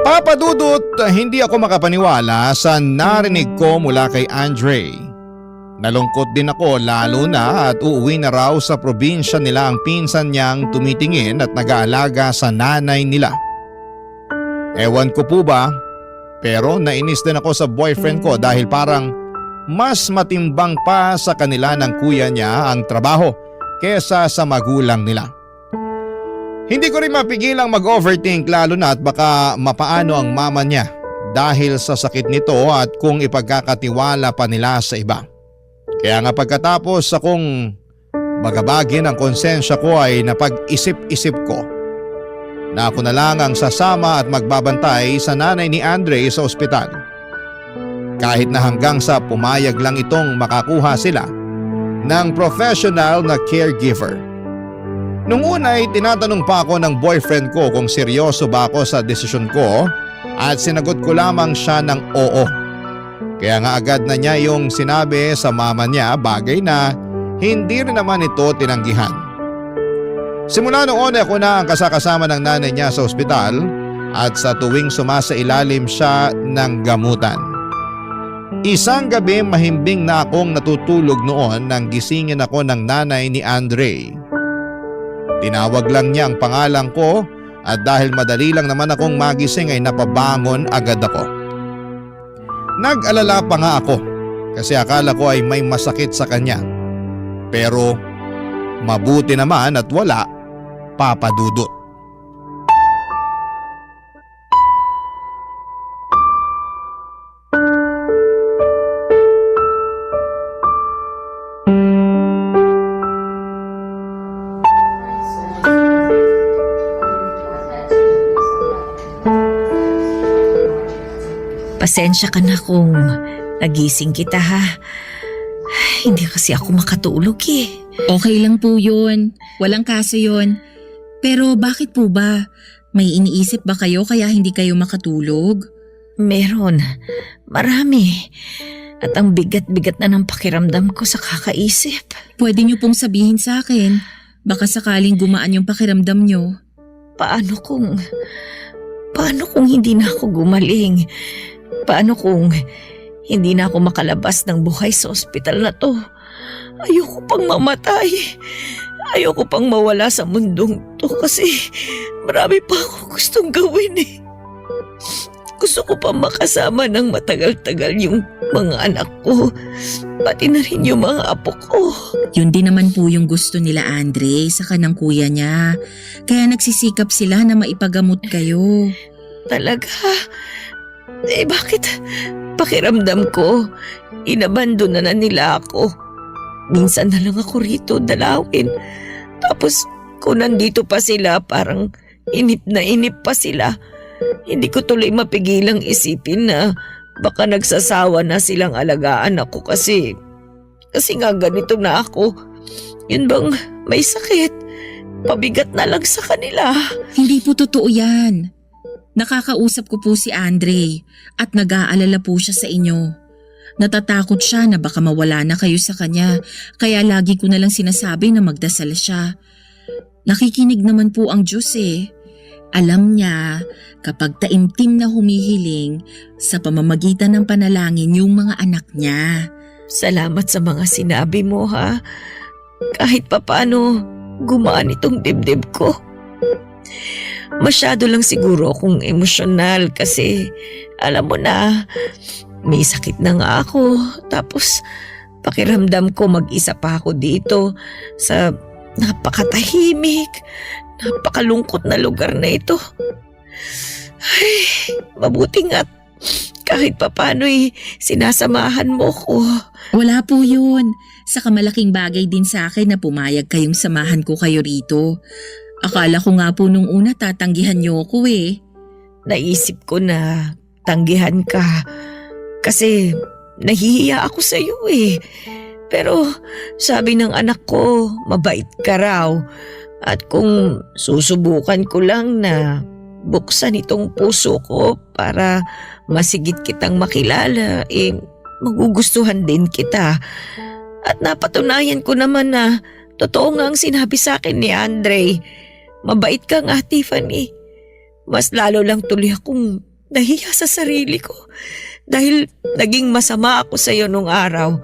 Papa Dudut, hindi ako makapaniwala sa narinig ko mula kay Andre. Nalungkot din ako lalo na at uuwi na raw sa probinsya nila ang pinsan niyang tumitingin at nag-aalaga sa nanay nila. Ewan ko po ba, pero nainis din ako sa boyfriend ko dahil parang mas matimbang pa sa kanila ng kuya niya ang trabaho kesa sa magulang nila. Hindi ko rin mapigilang mag-overthink lalo na at baka mapaano ang mama niya dahil sa sakit nito at kung ipagkakatiwala pa nila sa iba. Kaya nga pagkatapos akong bagabagin ang konsensya ko ay napag-isip-isip ko na ako na lang ang sasama at magbabantay sa nanay ni Andre sa ospital. Kahit na hanggang sa pumayag lang itong makakuha sila ng professional na caregiver. Nung una ay tinatanong pa ako ng boyfriend ko kung seryoso ba ako sa desisyon ko at sinagot ko lamang siya ng oo. Kaya nga agad na niya yung sinabi sa mama niya, bagay na hindi rin naman ito tinanggihan. Simula noon ako na ang kasakasama ng nanay niya sa ospital at sa tuwing sumasailalim siya ng gamutan. Isang gabi mahimbing na akong natutulog noon nang gisingin ako ng nanay ni Andre. Tinawag lang niya ang pangalan ko at dahil madali lang naman akong magising ay napabangon agad ako. Nag-alala pa nga ako kasi akala ko ay may masakit sa kanya. Pero mabuti naman at wala, Papa Dudut. Pasensya ka na kung nagising kita ha. Hindi kasi ako makatulog eh. Okay lang po yun. Walang kaso yun. Pero bakit po ba? May iniisip ba kayo kaya hindi kayo makatulog? Meron. Marami. At ang bigat-bigat na ng pakiramdam ko sa kakaisip. Pwede niyo pong sabihin sa akin. Baka sakaling gumaan yung pakiramdam niyo. Paano kung hindi na ako gumaling? Paano kung hindi na ako makalabas ng buhay sa ospital na to? Ayoko pang mamatay. Ayoko pang mawala sa mundong to kasi marami pa ako gustong gawin eh. Gusto ko pa makasama ng matagal-tagal yung mga anak ko. Pati na rin yung mga apo ko. Yun din naman po yung gusto nila Andre sa kanang kuya niya. Kaya nagsisikap sila na maipagamot kayo. Talaga? Eh bakit pakiramdam ko inabandon na nila ako? Minsan na lang ako rito dalawin. Tapos kung nandito pa sila parang inip pa sila. Hindi ko tuloy mapigilang isipin na baka nagsasawa na silang alagaan ako kasi nga ganito na ako. Yun bang may sakit? Pabigat na lang sa kanila. Hindi po totoo yan. Nakakausap ko po si Andre at nag-aalala po siya sa inyo. Natatakot siya na baka mawala na kayo sa kanya kaya lagi ko na lang sinasabi na magdasal siya. Nakikinig naman po ang Diyos eh. Alam niya kapag taimtim na humihiling sa pamamagitan ng panalangin yung mga anak niya. Salamat sa mga sinabi mo ha. Kahit papaano gumaan itong dibdib ko. Masyado lang siguro akong emosyonal kasi alam mo na may sakit na nga ako. Tapos pakiramdam ko mag-isa pa ako dito sa napakatahimik, napakalungkot na lugar na ito. Ay, mabuti nga kahit papano sinasamahan mo ko. Wala po yun. Saka malaking bagay din sa akin na pumayag kayong samahan ko kayo rito. Akala ko nga po nung una tatanggihan niyo ako eh. Naisip ko na tanggihan ka kasi nahihiya ako sa iyo eh. Pero sabi ng anak ko, mabait ka raw. At kung susubukan ko lang na buksan itong puso ko para masigit kitang makilala, magugustuhan din kita. At napatunayan ko naman na totoo nga ang sinabi sa akin ni Andre. Mabait ka nga, Tiffany. Mas lalo lang tuloy akong nahiya sa sarili ko dahil naging masama ako sa iyo nung araw.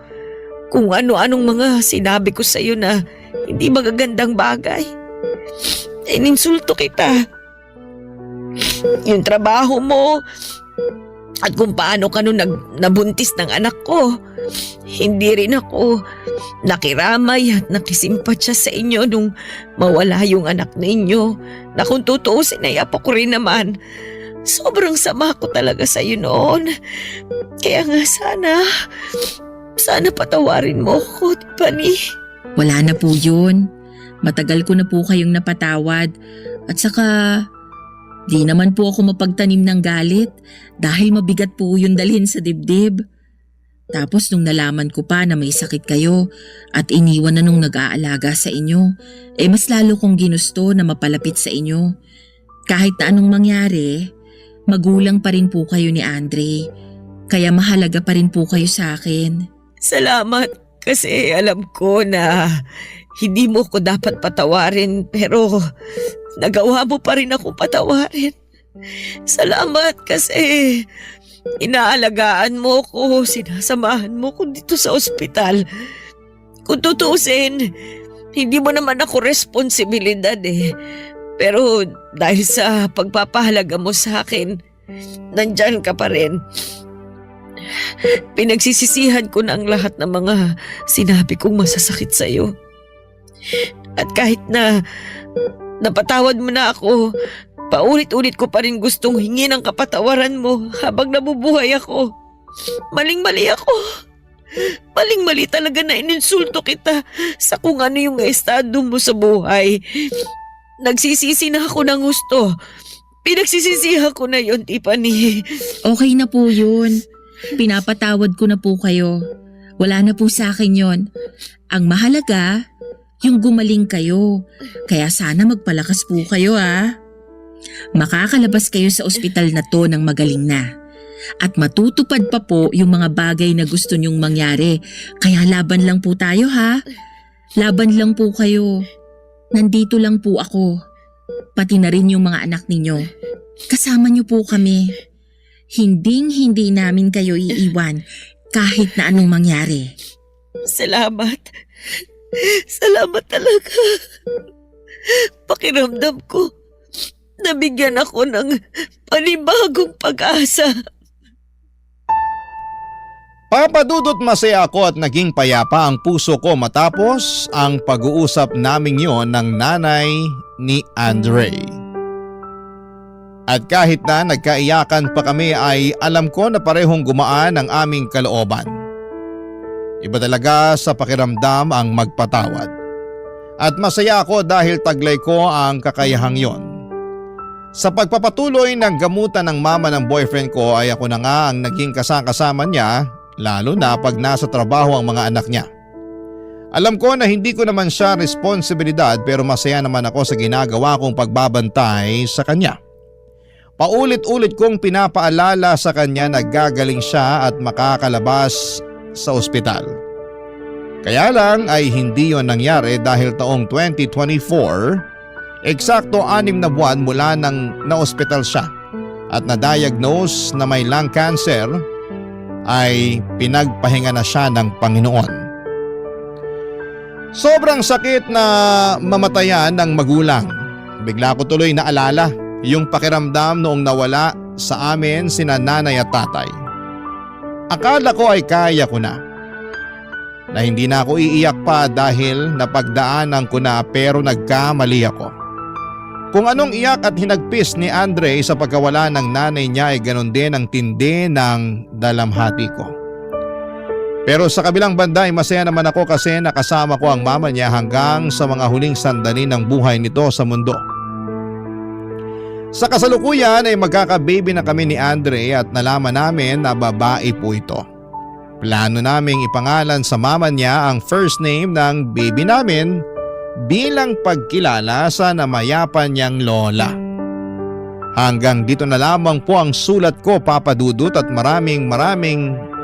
kung ano-anong mga sinabi ko sa'yo na hindi magagandang bagay. Ininsulto kita. Yung trabaho mo at kung paano ka nabuntis ng anak ko. Hindi rin ako nakiramay at nakisimpatya sa inyo nung mawala yung anak ninyo. Na kung tutuusin ay apo ko rin naman. Sobrang sama ko talaga sa iyo noon. Kaya nga sana patawarin mo ko, Tiffany. Wala na po yun. Matagal ko na po kayong napatawad. At saka, di naman po ako mapagtanim ng galit dahil mabigat po yung dalhin sa dibdib. Tapos nung nalaman ko pa na may sakit kayo at iniwan na nung nag-aalaga sa inyo, mas lalo kong ginusto na mapalapit sa inyo. Kahit na anong mangyari, magulang pa rin po kayo ni Andre. Kaya mahalaga pa rin po kayo sa akin. Salamat kasi alam ko na hindi mo ko dapat patawarin pero nagawa mo pa rin akong patawarin. Salamat kasi inaalagaan mo ko, sinasamahan mo ko dito sa ospital. Kung tutuusin, hindi mo naman ako responsibilidad eh. Pero dahil sa pagpapahalaga mo sa akin, nandyan ka pa rin. Pinagsisisihan ko na ang lahat ng mga sinabi kong masasakit sa'yo. At kahit na napatawad mo na ako, paulit-ulit ko pa rin gustong hingin ang kapatawaran mo habang nabubuhay ako. Maling-mali ako. Maling-mali talaga na ininsulto kita sa kung ano yung estado mo sa buhay. Nagsisisi na ako ng gusto. Pinagsisisihan ko na yon, Tiffany. Okay na po yun. Pinapatawad ko na po kayo. Wala na po sa akin yon. Ang mahalaga, yung gumaling kayo. Kaya sana magpalakas po kayo Makakalabas kayo sa ospital na to ng magaling na. At matutupad pa po yung mga bagay na gusto nyong mangyari. Kaya laban lang po tayo Laban lang po kayo. Nandito lang po ako. Pati na rin yung mga anak ninyo. Kasama niyo po kami. Hinding-hindi namin kayo iiwan kahit na anong mangyari. Salamat. Salamat talaga. Pakiramdam ko, nabigyan ako ng panibagong pag-asa. Papadudot masaya ako at naging payapa ang puso ko matapos ang pag-uusap naming yon ng nanay ni Andre. At kahit na nagkaiyakan pa kami ay alam ko na parehong gumaan ang aming kalooban. Iba talaga sa pakiramdam ang magpatawad. At masaya ako dahil taglay ko ang kakayahang yon. Sa pagpapatuloy ng gamutan ng mama ng boyfriend ko ay ako na nga ang naging kasama niya, lalo na pag nasa trabaho ang mga anak niya. Alam ko na hindi ko naman siya responsibilidad pero masaya naman ako sa ginagawa kong pagbabantay sa kanya. Paulit-ulit kong pinapaalala sa kanya na gagaling siya at makakalabas sa ospital. Kaya lang ay hindi yon nangyari dahil taong 2024, eksakto 6 na buwan mula nang na-ospital siya at na-diagnose na may lung cancer, ay pinagpahinga na siya ng Panginoon. Sobrang sakit na mamatayan ng magulang. Bigla ko tuloy naalala yung pakiramdam noong nawala sa amin sina nanay at tatay. Akala ko ay kaya ko na hindi na ako iiyak pa dahil napagdaanan ko na pero nagkamali ako. Kung anong iyak at hinagpis ni Andre sa pagkawala ng nanay niya ay ganon din ang tindi ng dalamhati ko. Pero sa kabilang banda ay masaya naman ako kasi nakasama ko ang mama niya hanggang sa mga huling sandali ng buhay nito sa mundo. Sa kasalukuyan ay magkaka-baby na kami ni Andre at nalaman namin na babae po ito. Plano naming ipangalan sa mama niya ang first name ng baby namin bilang pagkilala sa namayapan niyang lola. Hanggang dito na lamang po ang sulat ko, Papa Dudut, at maraming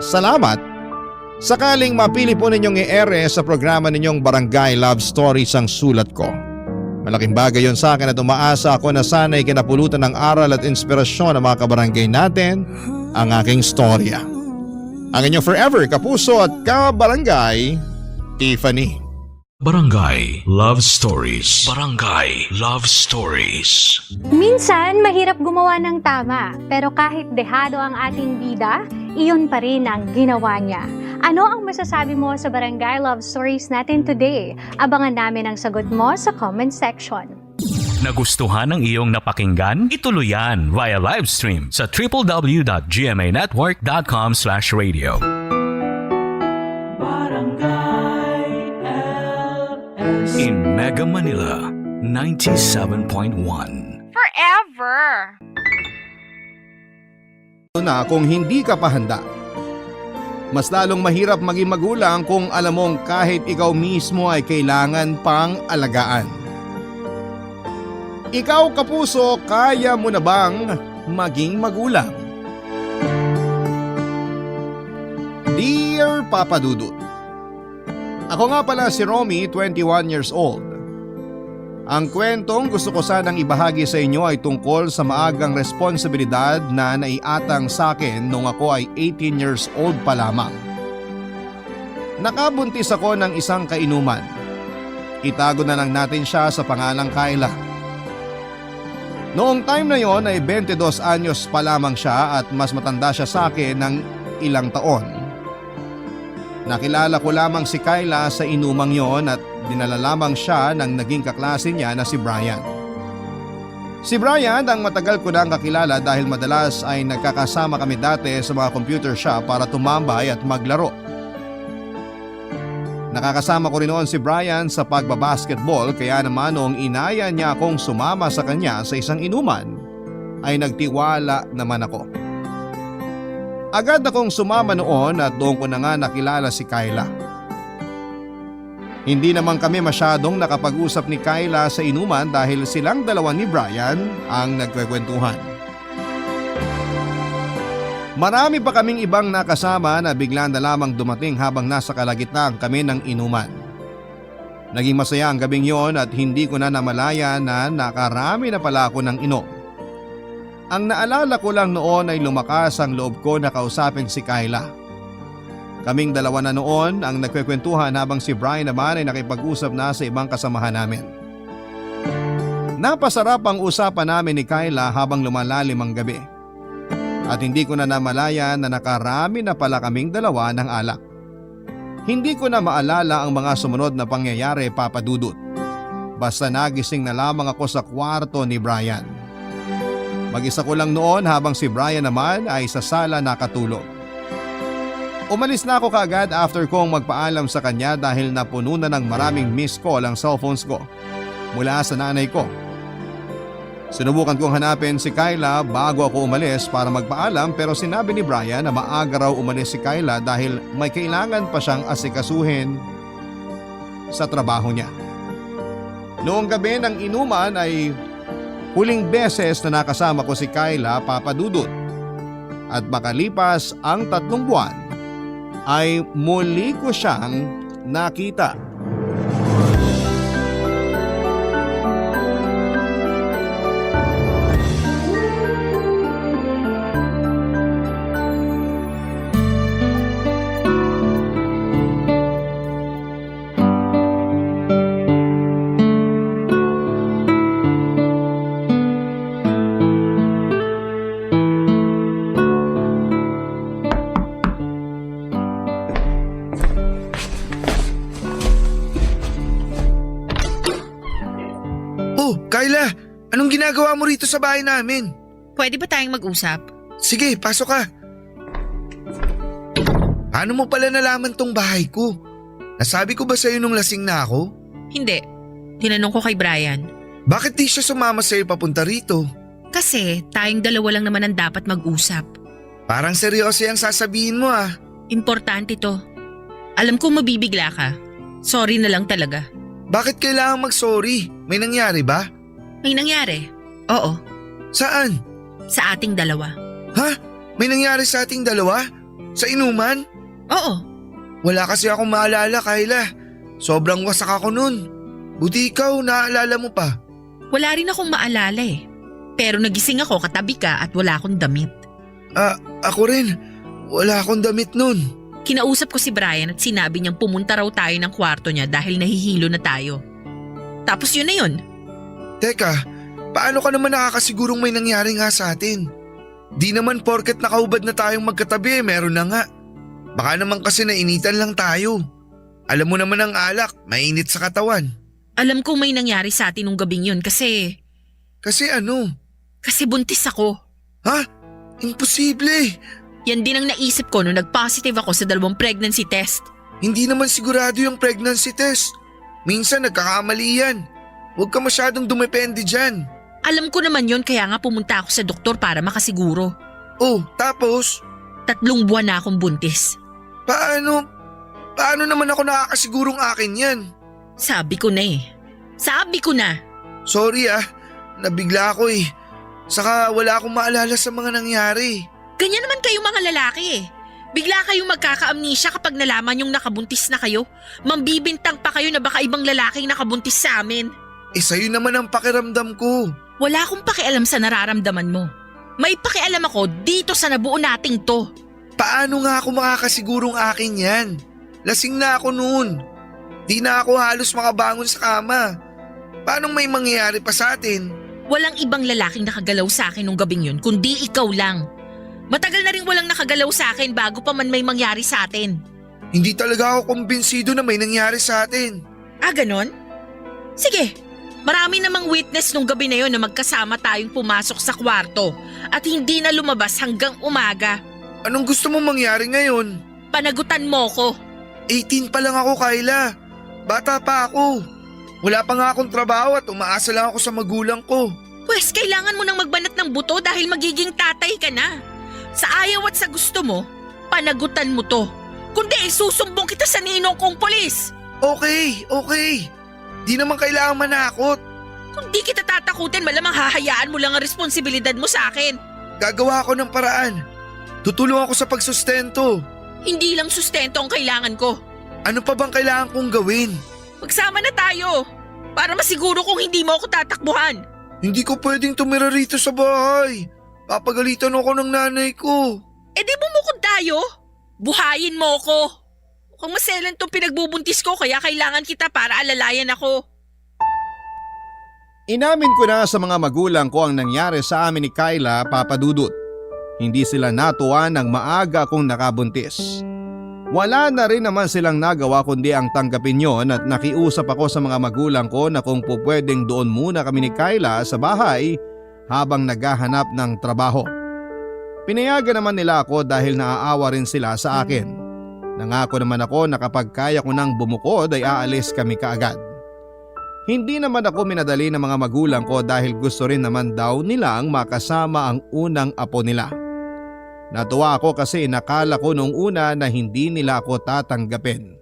salamat. Sakaling mapili po ninyong i-ere sa programa ninyong Barangay Love Stories ang sulat ko. Malaking bagay yon sa akin at umaasa ako na sana'y kinapulutan ng aral at inspirasyon ng mga kabarangay natin ang aking storya. Ang inyong forever kapuso at kabarangay, Tiffany. Barangay Love Stories. Barangay Love Stories. Minsan, mahirap gumawa ng tama, pero kahit dehado ang ating bida, iyon pa rin ang ginawa niya. Ano ang masasabi mo sa Barangay Love Stories natin today? Abangan namin ang sagot mo sa comment section. Nagustuhan ng iyong napakinggan? Ituloy yan via live stream sa www.gmanetwork.com/radio. In Mega Manila, 97.1. Forever! Na kung hindi ka pa handa. Mas lalong mahirap maging magulang kung alam mong kahit ikaw mismo ay kailangan pang alagaan. Ikaw kapuso, kaya mo na bang maging magulang? Dear Papa Dudut, ako nga pala si Romy, 21 years old. Ang kwentong gusto ko sanang ibahagi sa inyo ay tungkol sa maagang responsibilidad na naiatang sa akin nung ako ay 18 years old pa lamang. Nakabuntis ako ng isang kainuman. Itago na lang natin siya sa pangalang Kyla. Noong time na yon ay 22 anyos pa lamang siya at mas matanda siya sa akin ng ilang taon. Nakilala ko lamang si Kyla sa inumang yon at dinala lamang siya ng naging kaklase niya na si Brian. Si Brian ang matagal ko nang kakilala dahil madalas ay nagkakasama kami dati sa mga computer shop para tumambay at maglaro. Nakakasama ko rin noon si Brian sa pagbabasketball kaya naman noong inaya niya akong sumama sa kanya sa isang inuman ay nagtiwala naman ako. Agad akong sumama noon at doon ko na nga nakilala si Kyla. Hindi naman kami masyadong nakapag-usap ni Kyla sa inuman dahil silang dalawa ni Brian ang nagkwekwentuhan. Marami pa kaming ibang nakasama na bigla na lamang dumating habang nasa kalagitnaan kami ng inuman. Naging masaya ang gabing yon at hindi ko na namalaya na nakarami na pala ako ng inom. Ang naalala ko lang noon ay lumakas ang loob ko na kausapin si Kyla. Kaming dalawa na noon ang nagkwekwentuhan habang si Brian naman ay nakipag-usap na sa ibang kasamahan namin. Napasarap ang usapan namin ni Kyla habang lumalalim ang gabi. At hindi ko na namalaya na nakarami na pala kaming dalawa ng alak. Hindi ko na maalala ang mga sumunod na pangyayari, Papa Dudut. Basta nagising na lamang ako sa kwarto ni Brian. Mag-isa ko lang noon habang si Brian naman ay sa sala nakatulog. Umalis na ako kaagad after kong magpaalam sa kanya dahil napuno na ng maraming missed call ang cellphones ko mula sa nanay ko. Sinubukan kong hanapin si Kyla bago ako umalis para magpaalam pero sinabi ni Brian na maaga raw umalis si Kyla dahil may kailangan pa siyang asikasuhin sa trabaho niya. Noong gabi ng inuman ay huling beses na nakasama ko si Kyla, Papa Dudut. At makalipas ang 3 buwan ay muli ko siyang nakita. Kyla, anong ginagawa mo rito sa bahay namin? Pwede ba tayong mag-usap? Sige, pasok ka. Paano mo pala nalaman tong bahay ko? Nasabi ko ba sa'yo nung lasing na ako? Hindi. Tinanong ko kay Brian. Bakit di siya sumama sa'yo papunta rito? Kasi tayong dalawa lang naman ang dapat mag-usap. Parang seryoso yung sasabihin mo ah. Importante to. Alam ko mabibigla ka. Sorry na lang talaga. Bakit kailangan mag-sorry? May nangyari ba? May nangyari. Oo. Saan? Sa ating dalawa. Ha? May nangyari sa ating dalawa? Sa inuman? Oo. Wala kasi akong maalala, Kyla. Sobrang wasak ako nun. Buti ikaw, naaalala mo pa. Wala rin akong maalala eh. Pero nagising ako katabi ka at wala akong damit. Ako rin. Wala akong damit nun. Kinausap ko si Brian at sinabi niyang pumunta raw tayo ng kwarto niya dahil nahihilo na tayo. Tapos yun na yun. Teka, paano ka naman nakakasigurong may nangyari nga sa atin? Di naman porket nakaubad na tayong magkatabi meron na nga. Baka naman kasi nainitan lang tayo. Alam mo naman ang alak, mainit sa katawan. Alam kong may nangyari sa atin nung gabing yun kasi Kasi ano? Kasi buntis ako. Ha? Imposible. Yan din ang naisip ko nung nag-positive ako sa 2 pregnancy test. Hindi naman sigurado yung pregnancy test. Minsan nagkakamali yan. Huwag ka masyadong dumepende dyan. Alam ko naman yon kaya nga pumunta ako sa doktor para makasiguro. Oh, tapos? 3 buwan na akong buntis. Paano? Paano naman ako nakakasigurong akin yan? Sabi ko na eh. Sabi ko na. Sorry nabigla ako eh. Saka wala akong maalala sa mga nangyari. Ganyan naman kayo mga lalaki eh. Bigla kayong magkaka-amnesia kapag nalaman yung nakabuntis na kayo. Mambibintang pa kayo na baka ibang lalaking nakabuntis sa amin. Sa'yo naman ang pakiramdam ko. Wala akong pakialam sa nararamdaman mo. May pakialam ako dito sa nabuo nating to. Paano nga ako makakasigurong akin yan? Lasing na ako noon. Di na ako halos makabangon sa kama. Paano may mangyayari pa sa atin? Walang ibang lalaking nakagalaw sa akin nung gabing yun, kundi ikaw lang. Matagal na rin walang nakagalaw sa akin bago pa man may mangyari sa atin. Hindi talaga ako kumbinsido na may nangyari sa atin. Ah, ganon? Sige, marami namang witness nung gabi na yun na magkasama tayong pumasok sa kwarto at hindi na lumabas hanggang umaga. Anong gusto mong mangyari ngayon? Panagutan mo ko. 18 pa lang ako, Kyla. Bata pa ako. Wala pa nga akong trabaho at umaasa lang ako sa magulang ko. Pwes, kailangan mo nang magbanat ng buto dahil magiging tatay ka na. Sa ayaw at sa gusto mo, panagutan mo to. Kundi susumbong kita sa ninong kong polis. Okay. Di naman kailangan manakot. Kung di kita tatakutin, malamang hahayaan mo lang ang responsibilidad mo sa akin. Gagawa ako ng paraan. Tutulong ako sa pagsustento. Hindi lang sustento ang kailangan ko. Ano pa bang kailangan kong gawin? Magsama na tayo para masiguro kung hindi mo ako tatakbuhan. Hindi ko pwedeng tumira rito sa bahay. Papagalitan ako ng nanay ko. Eh di bumukod tayo. Buhayin mo ko. Mukhang maselan tong pinagbubuntis ko kaya kailangan kita para alalayan ako. Inamin ko na sa mga magulang ko ang nangyari sa amin ni Kyla, Papa Dudut. Hindi sila natuwa ng maaga kong nakabuntis. Wala na rin naman silang nagawa kundi ang tanggapin yon at nakiusap ako sa mga magulang ko na kung pupwedeng doon muna kami ni Kyla sa bahay habang naghahanap ng trabaho. Pinayagan naman nila ako dahil naaawa rin sila sa akin. Nangako naman ako na kapag kaya ko nang bumukod ay aalis kami kaagad. Hindi naman ako minadali ng mga magulang ko dahil gusto rin naman daw nilang makasama ang unang apo nila. Natuwa ako kasi inakala ko noong una na hindi nila ako tatanggapin.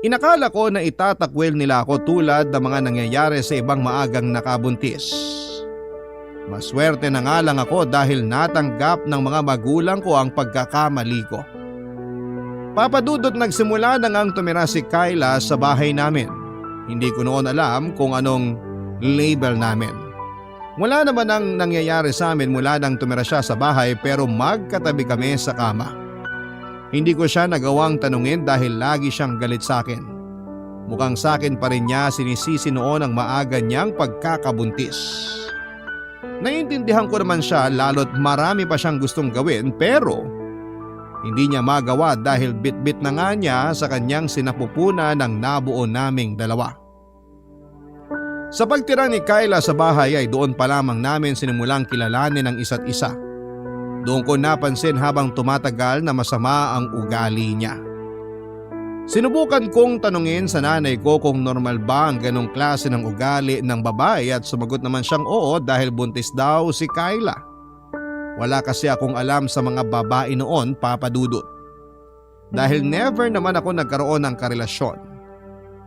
Inakala ko na itatakwil nila ako tulad ng mga nangyayari sa ibang maagang nakabuntis. Maswerte na nga lang ako dahil natanggap ng mga magulang ko ang pagkakamali ko. Papa Dudut, nagsimula na ngang tumira si Kyla sa bahay namin. Hindi ko noon alam kung anong label namin. Wala naman ang nangyayari sa amin mula nang tumira siya sa bahay pero magkatabi kami sa kama. Hindi ko siya nagawang tanungin dahil lagi siyang galit sa akin. Mukhang sa akin pa rin niya sinisisi noon ang maaga niyang pagkakabuntis. Naiintindihan ko naman siya lalo't marami pa siyang gustong gawin pero hindi niya magawa dahil bit-bit na nga niya sa kanyang sinapupuna ng nabuo naming dalawa. Sa pagtira ni Kyla sa bahay ay doon pa lamang namin sinimulang kilalanin ang isa't isa. Doon ko napansin habang tumatagal na masama ang ugali niya. Sinubukan kong tanungin sa nanay ko kung normal ba ang ganong klase ng ugali ng babae at sumagot naman siyang oo dahil buntis daw si Kyla. Wala kasi akong alam sa mga babae noon, Papa Dudut. Dahil never naman ako nagkaroon ng karelasyon.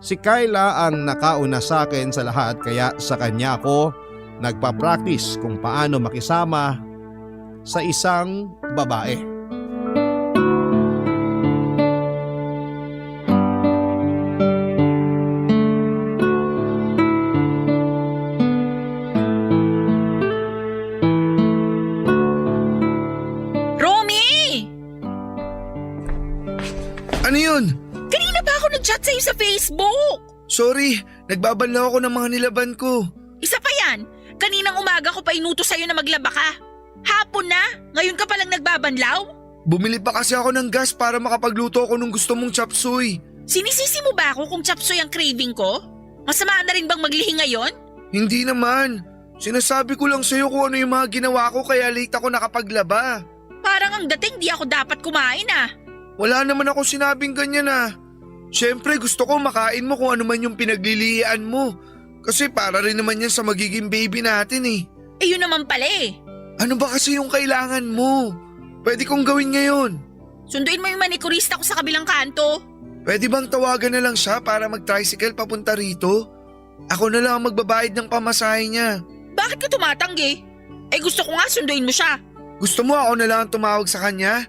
Si Kyla ang nakauna sa akin sa lahat kaya sa kanya ako nagpa-practice kung paano makisama sa isang babae. Ano yun? Kanina pa ako nag-chat sa'yo sa Facebook. Sorry, nagbabanlaw ako ng mga nilaban ko. Isa pa yan. Kaninang umaga ko pa inutos sa'yo na maglaba ka. Hapon na? Ngayon ka palang nagbabanlaw? Bumili pa kasi ako ng gas para makapagluto ako ng gusto mong chop suey. Sinisisi mo ba ako kung chapsoy ang craving ko? Masama na rin bang maglihi ngayon? Hindi naman. Sinasabi ko lang sa'yo kung ano yung mga ginawa ko kaya late ako nakapaglaba. Parang ang dating di ako dapat kumain ah. Wala naman ako sinabing ganyan ah. Siyempre gusto ko makain mo kung ano man yung pinaglilian mo. Kasi para rin naman yan sa magiging baby natin eh. Eh yun naman pala eh. Ano ba kasi yung kailangan mo? Pwede kong gawin ngayon. Sunduin mo yung manikurista ko sa kabilang kanto. Pwede bang tawagan na lang siya para mag-tricycle papunta rito? Ako na lang ang magbabayad ng pamasahe niya. Bakit ka tumatanggi? Eh gusto ko nga sunduin mo siya. Gusto mo ako na lang ang tumawag sa kanya?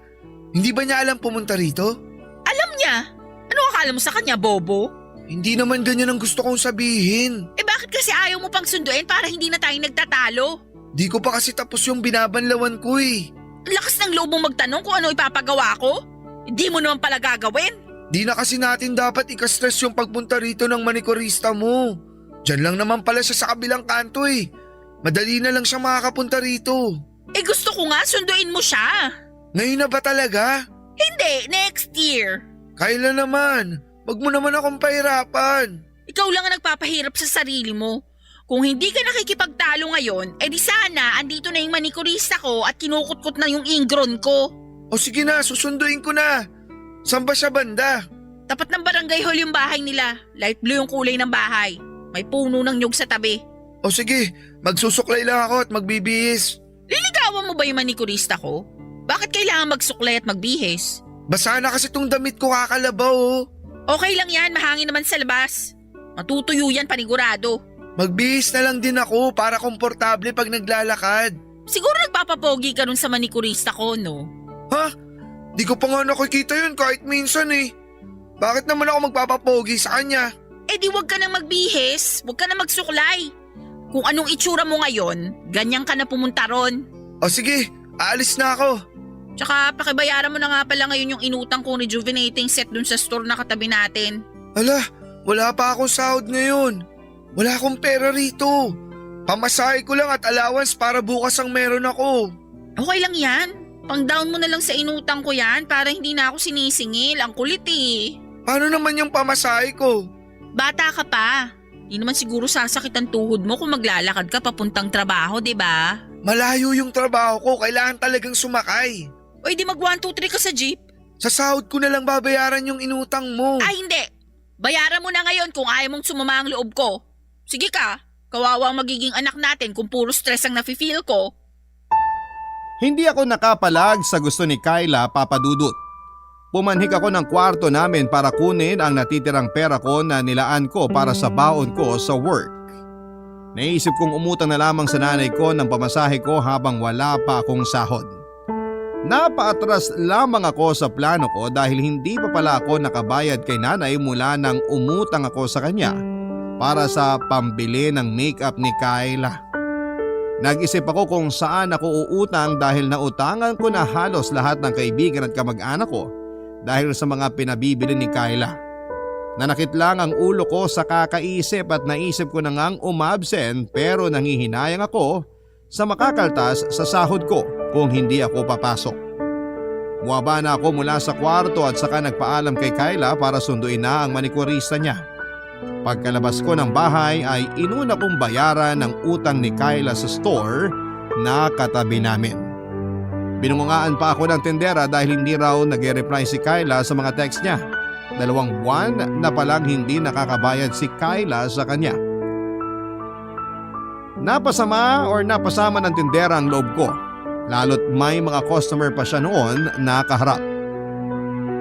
Hindi ba niya alam pumunta rito? Alam niya. Ano akala mo sa kanya, bobo? Hindi naman ganyan ang gusto kong sabihin. Eh bakit kasi ayaw mo pang sunduin para hindi na tayo nagtatalo? Di ko pa kasi tapos yung binabanlawan ko eh. Ang lakas ng loob mong magtanong kung ano ipapagawa ko? Hindi mo naman pala gagawin. Di na kasi natin dapat ikastress yung pagpunta rito ng manikurista mo. Diyan lang naman pala siya sa kabilang kanto eh. Madali na lang siya makakapunta rito. Eh gusto ko nga sunduin mo siya. Ngayon na ba talaga? Hindi, next year. Kailan naman? Wag mo naman akong pahirapan. Ikaw lang ang nagpapahirap sa sarili mo. Kung hindi ka nakikipagtalo ngayon, eh di sana andito na yung manikurista ko at kinukutkot na yung ingron ko. O sige na, susunduin ko na. Saan ba siya banda? Tapat ng barangay hall yung bahay nila. Light blue yung kulay ng bahay. May puno ng nyug sa tabi. O sige, magsusuklay lang ako at magbibihis. Liligawan mo ba yung manikurista ko? Bakit kailangan magsuklay at magbihis? Basa na kasi tong damit ko kakalabaw oh. Okay lang yan, mahangin naman sa labas. Matutuyo yan panigurado. Magbihis na lang din ako para komportable pag naglalakad. Siguro nagpapapogi ka nun sa manikurista ko, no? Ha? Di ko pa nga nakikita yun kahit minsan eh. Bakit naman ako magpapapogi sa kanya? Eh di wag ka nang magbihis, wag ka nang magsuklay. Kung anong itsura mo ngayon, ganyan ka na pumunta ron. O sige, aalis na ako. Tsaka pakibayaran mo na nga pala ngayon yung inutang kong rejuvenating set dun sa store na katabi natin. Hala, wala pa akong sahod ngayon. Wala akong pera rito. Pamasahe ko lang at allowance para bukas ang meron ako. Okay lang yan. Pang-down mo na lang sa inutang ko yan para hindi na ako sinisingil. Ang kulit eh. Paano naman yung pamasahe ko? Bata ka pa. Di naman siguro sasakit ang tuhod mo kung maglalakad ka papuntang trabaho, di ba? Malayo yung trabaho ko, kailangan talagang sumakay. O di mag 1, 2, 3 ka sa jeep. Sa sahod ko na lang babayaran yung inutang mo. Ay hindi. Bayaran mo na ngayon kung ayaw mong sumama ang loob ko. Sige ka, kawawa ang magiging anak natin kung puro stress ang nafe-feel ko. Hindi ako nakapalag sa gusto ni Kyla, Papa Dudut. Pumanhik ako ng kwarto namin para kunin ang natitirang pera ko na nilaan ko para sa baon ko sa work. Naisip kong umutang na lamang sa nanay ko ng pamasahe ko habang wala pa akong sahod. Napaatras lamang ako sa plano ko dahil hindi pa pala ako nakabayad kay nanay mula nang umutang ako sa kanya para sa pambili ng makeup ni Kyla. Nag-isip ako kung saan ako uutang dahil nautangan ko na halos lahat ng kaibigan at kamag-anak ko dahil sa mga pinabibili ni Kyla. Nanakit lang ang ulo ko sa kakaisip at naisip ko na ngang umabsent pero nangihinayang ako sa makakaltas sa sahod ko kung hindi ako papasok. Buwaba na ako mula sa kwarto at saka nagpaalam kay Kyla para sunduin na ang manikurista niya. Pagkalabas ko ng bahay ay inuna kong bayaran ng utang ni Kyla sa store na katabi namin. Binungungaan pa ako ng tendera dahil hindi raw nag-reply si Kyla sa mga text niya. 2 buwan na palang hindi nakakabayad si Kyla sa kanya. Napasama ng tendera ang loob ko, lalo't may mga customer pa siya noon na kaharap.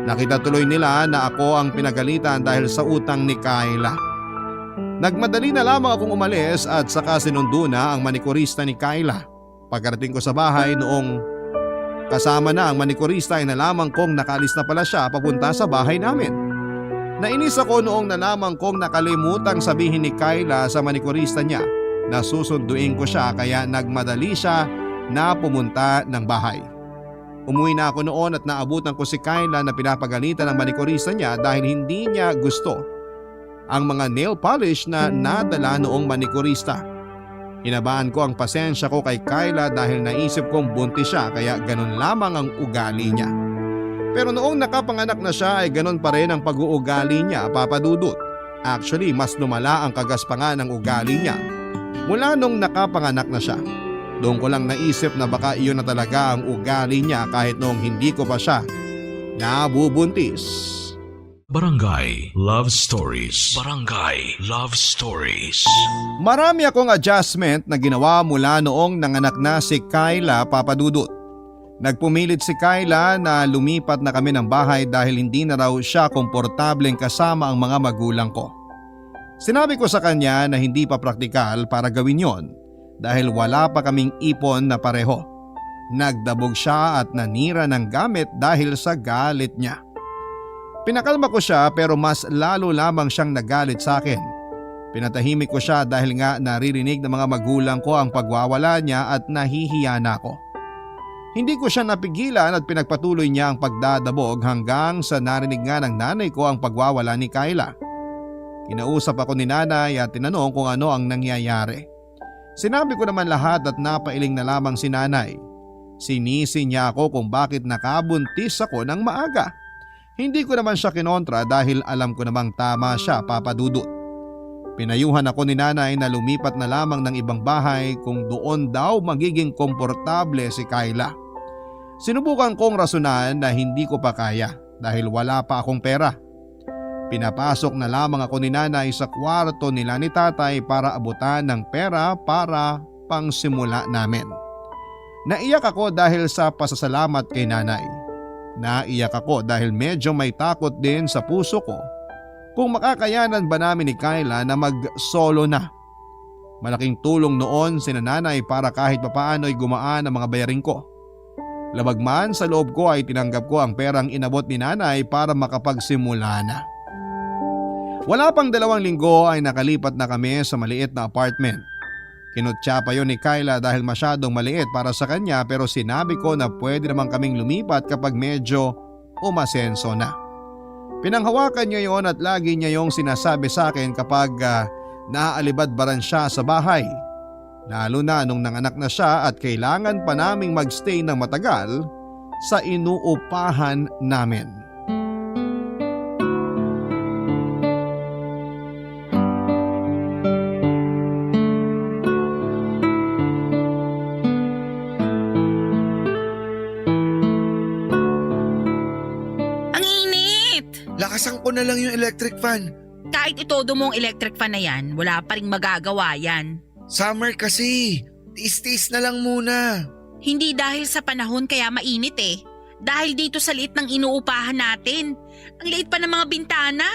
Nakita tuloy nila na ako ang pinagalitan dahil sa utang ni Kyla. Nagmadali na lamang akong umalis at saka sinundo na ang manikurista ni Kyla. Pagkarating ko sa bahay noong kasama na ang manikurista ay nalaman kong nakalis na pala siya papunta sa bahay namin. Nainis ako noong nalaman kong nakalimutang sabihin ni Kyla sa manikurista niya na susunduin ko siya kaya nagmadali siya na pumunta ng bahay. Umuwi na ako noon at naabutan ko si Kyla na pinapagalitan ng manikurista niya dahil hindi niya gusto ang mga nail polish na nadala noong manikurista. Hinabaan ko ang pasensya ko kay Kyla dahil naisip kong buntis siya kaya ganun lamang ang ugali niya. Pero noong nakapanganak na siya ay ganun pa rin ang pag-uugali niya, Papa Dudut. Actually, mas lumala ang kagaspangan ng ugali niya mula nung nakapanganak na siya. Doon ko lang naisip na baka iyon na talaga ang ugali niya kahit noong hindi ko pa siya nabubuntis. Barangay Love Stories. Barangay Love Stories. Marami akong adjustment na ginawa mula noong nanganak na si Kyla, Papa Dudut. Nagpumilit si Kyla na lumipat na kami ng bahay dahil hindi na raw siya komportableng kasama ang mga magulang ko. Sinabi ko sa kanya na hindi pa praktikal para gawin yon dahil wala pa kaming ipon na pareho. Nagdabog siya at nanira ng gamit dahil sa galit niya. Pinakalma ko siya pero mas lalo lamang siyang nagalit sa akin. Pinatahimik ko siya dahil nga naririnig ng mga magulang ko ang pagwawala niya at nahihiya na ako. Hindi ko siya napigilan at pinagpatuloy niya ang pagdadabog hanggang sa narinig nga ng nanay ko ang pagwawala ni Kyla. Kinausap ako ni nanay at tinanong kung ano ang nangyayari. Sinabi ko naman lahat at napailing na lamang si nanay. Sinisi niya ako kung bakit nakabuntis ako ng maaga. Hindi ko naman siya kinontra dahil alam ko namang tama siya, Papa Dudut. Pinayuhan ako ni nanay na lumipat na lamang ng ibang bahay kung doon daw magiging komportable si Kyla. Sinubukan kong rasunan na hindi ko pa kaya dahil wala pa akong pera. Pinapasok na lamang ako ni nanay sa kwarto nila ni tatay para abutan ng pera para pangsimula namin. Naiyak ako dahil sa pasasalamat kay nanay. Naiyak ako dahil medyo may takot din sa puso ko kung makakayanan ba namin ni Kyla na mag-solo na. Malaking tulong noon si nanay para kahit papaano ay gumaan ang mga bayarin ko. Labag man sa loob ko ay tinanggap ko ang perang inabot ni nanay para makapagsimula na. Wala pang 2 linggo ay nakalipat na kami sa maliit na apartment. Kinutya pa yun ni Kyla dahil masyadong maliit para sa kanya pero sinabi ko na pwede naman kaming lumipat kapag medyo umasenso na. Pinanghawakan niya yon at lagi niya yung sinasabi sa akin kapag naaalibadbaran siya sa bahay. Lalo na nung nanganak na siya at kailangan pa naming magstay ng matagal sa inuupahan namin. Lakasan ko na lang yung electric fan. Kahit itodo mo ang electric fan na yan, wala pa rin magagawa yan. Summer kasi. Tiis-tiis na lang muna. Hindi dahil sa panahon kaya mainit eh. Dahil dito sa liit ng inuupahan natin. Ang liit pa ng mga bintana.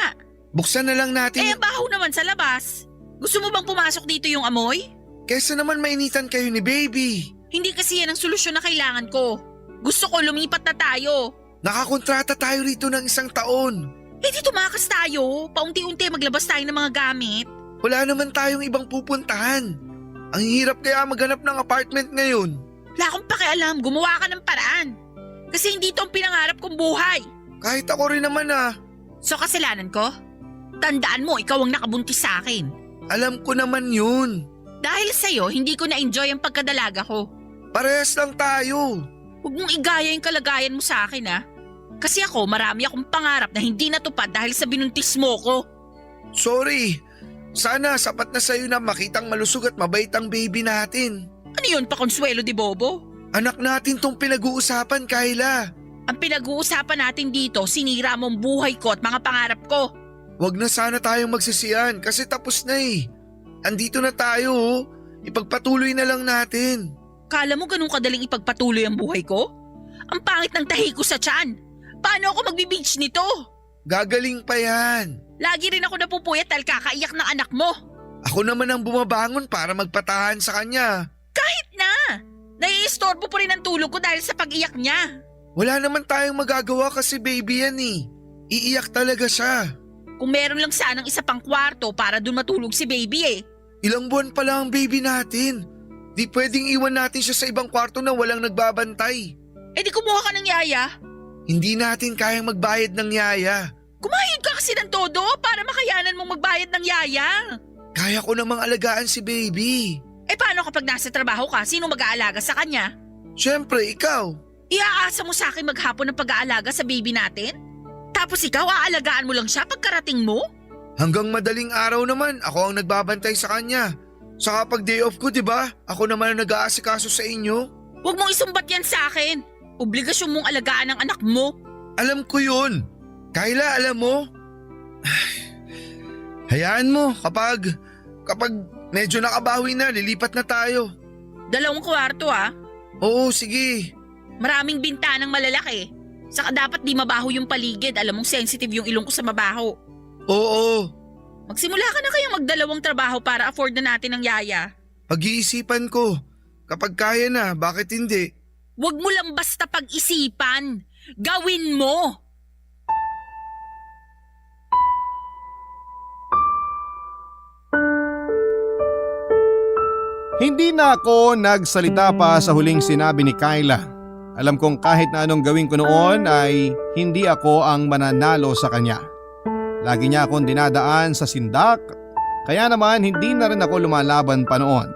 Buksan na lang natin. Eh, baho naman sa labas. Gusto mo bang pumasok dito yung amoy? Kesa naman mainitan kayo ni baby. Hindi kasi yan ang solusyon na kailangan ko. Gusto ko lumipat na tayo. Nakakontrata tayo rito ng 1 taon. Eh di tumakas tayo. Paunti-unti maglabas tayo ng mga gamit. Wala naman tayong ibang pupuntahan. Ang hirap kaya maghanap ng apartment ngayon. Wala akong pakialam. Gumawa ka ng paraan. Kasi hindi ito ang pinangarap kong buhay. Kahit ako rin naman ah. So kasalanan ko? Tandaan mo, ikaw ang nakabuntis sa akin. Alam ko naman yun. Dahil sa'yo, hindi ko na-enjoy ang pagkadalaga ko. Parehas lang tayo. Huwag mong igaya yung kalagayan mo sa akin ah. Kasi ako, marami akong pangarap na hindi natupad dahil sa binuntis mo ko. Sorry. Sana sapat na sa'yo na makitang malusog at mabait ang baby natin. Ano yun, pakonsuelo di Bobo? Anak natin tong pinag-uusapan, Kyla. Ang pinag-uusapan natin dito, sinira mo ang buhay ko at mga pangarap ko. Huwag na sana tayong magsisiyan kasi tapos na eh. Andito na tayo oh. Ipagpatuloy na lang natin. Kala mo ganun kadaling ipagpatuloy ang buhay ko? Ang pangit ng tahi ko sa tiyan. Paano ako magbi-beach nito? Gagaling pa yan. Lagi rin ako napupuyat dahil kakaiyak ng anak mo. Ako naman ang bumabangon para magpatahan sa kanya. Kahit na! Naiistorbo po rin ang tulog ko dahil sa pag-iyak niya. Wala naman tayong magagawa kasi baby yan eh. Iiyak talaga siya. Kung meron lang sanang isa pang kwarto para dun matulog si baby eh. Ilang buwan pa lang ang baby natin. Di pwedeng iwan natin siya sa ibang kwarto na walang nagbabantay. Eh di kumuha ka ng yaya. Hindi natin kayang magbayad ng yaya. Kumayod ka kasi ng todo para makayanan mong magbayad ng yaya. Kaya ko namang alagaan si baby. Eh paano kapag nasa trabaho ka, sino mag-aalaga sa kanya? Siyempre, ikaw. Iaasa mo sa akin maghapon ng pag-aalaga sa baby natin? Tapos ikaw aalagaan mo lang siya pagkarating mo? Hanggang madaling araw naman, ako ang nagbabantay sa kanya. Saka pag day off ko, di ba? Ako naman ang nag-aasikaso sa inyo. Huwag mong isumbat yan sa akin. Obligasyon mong alagaan ang anak mo. Alam ko yun. Kayla, alam mo? Hayaan mo, kapag medyo nakabawi na, lilipat na tayo. 2 kwarto ah. Oo, sige. Maraming bintanang malalaki. Saka dapat di mabaho yung paligid. Alam mong sensitive yung ilong ko sa mabaho. Oo, Magsimula ka na kayong magdalawang trabaho para afford na natin ang yaya. pag-iisipan ko. Kapag kaya na, bakit hindi? Huwag mo lang basta pag-isipan. Gawin mo! Hindi na ako nagsalita pa sa huling sinabi ni Kayla. Alam kong kahit na anong gawin ko noon ay hindi ako ang mananalo sa kanya. Lagi niya akong dinadaan sa sindak, kaya naman hindi na rin ako lumalaban pa noon.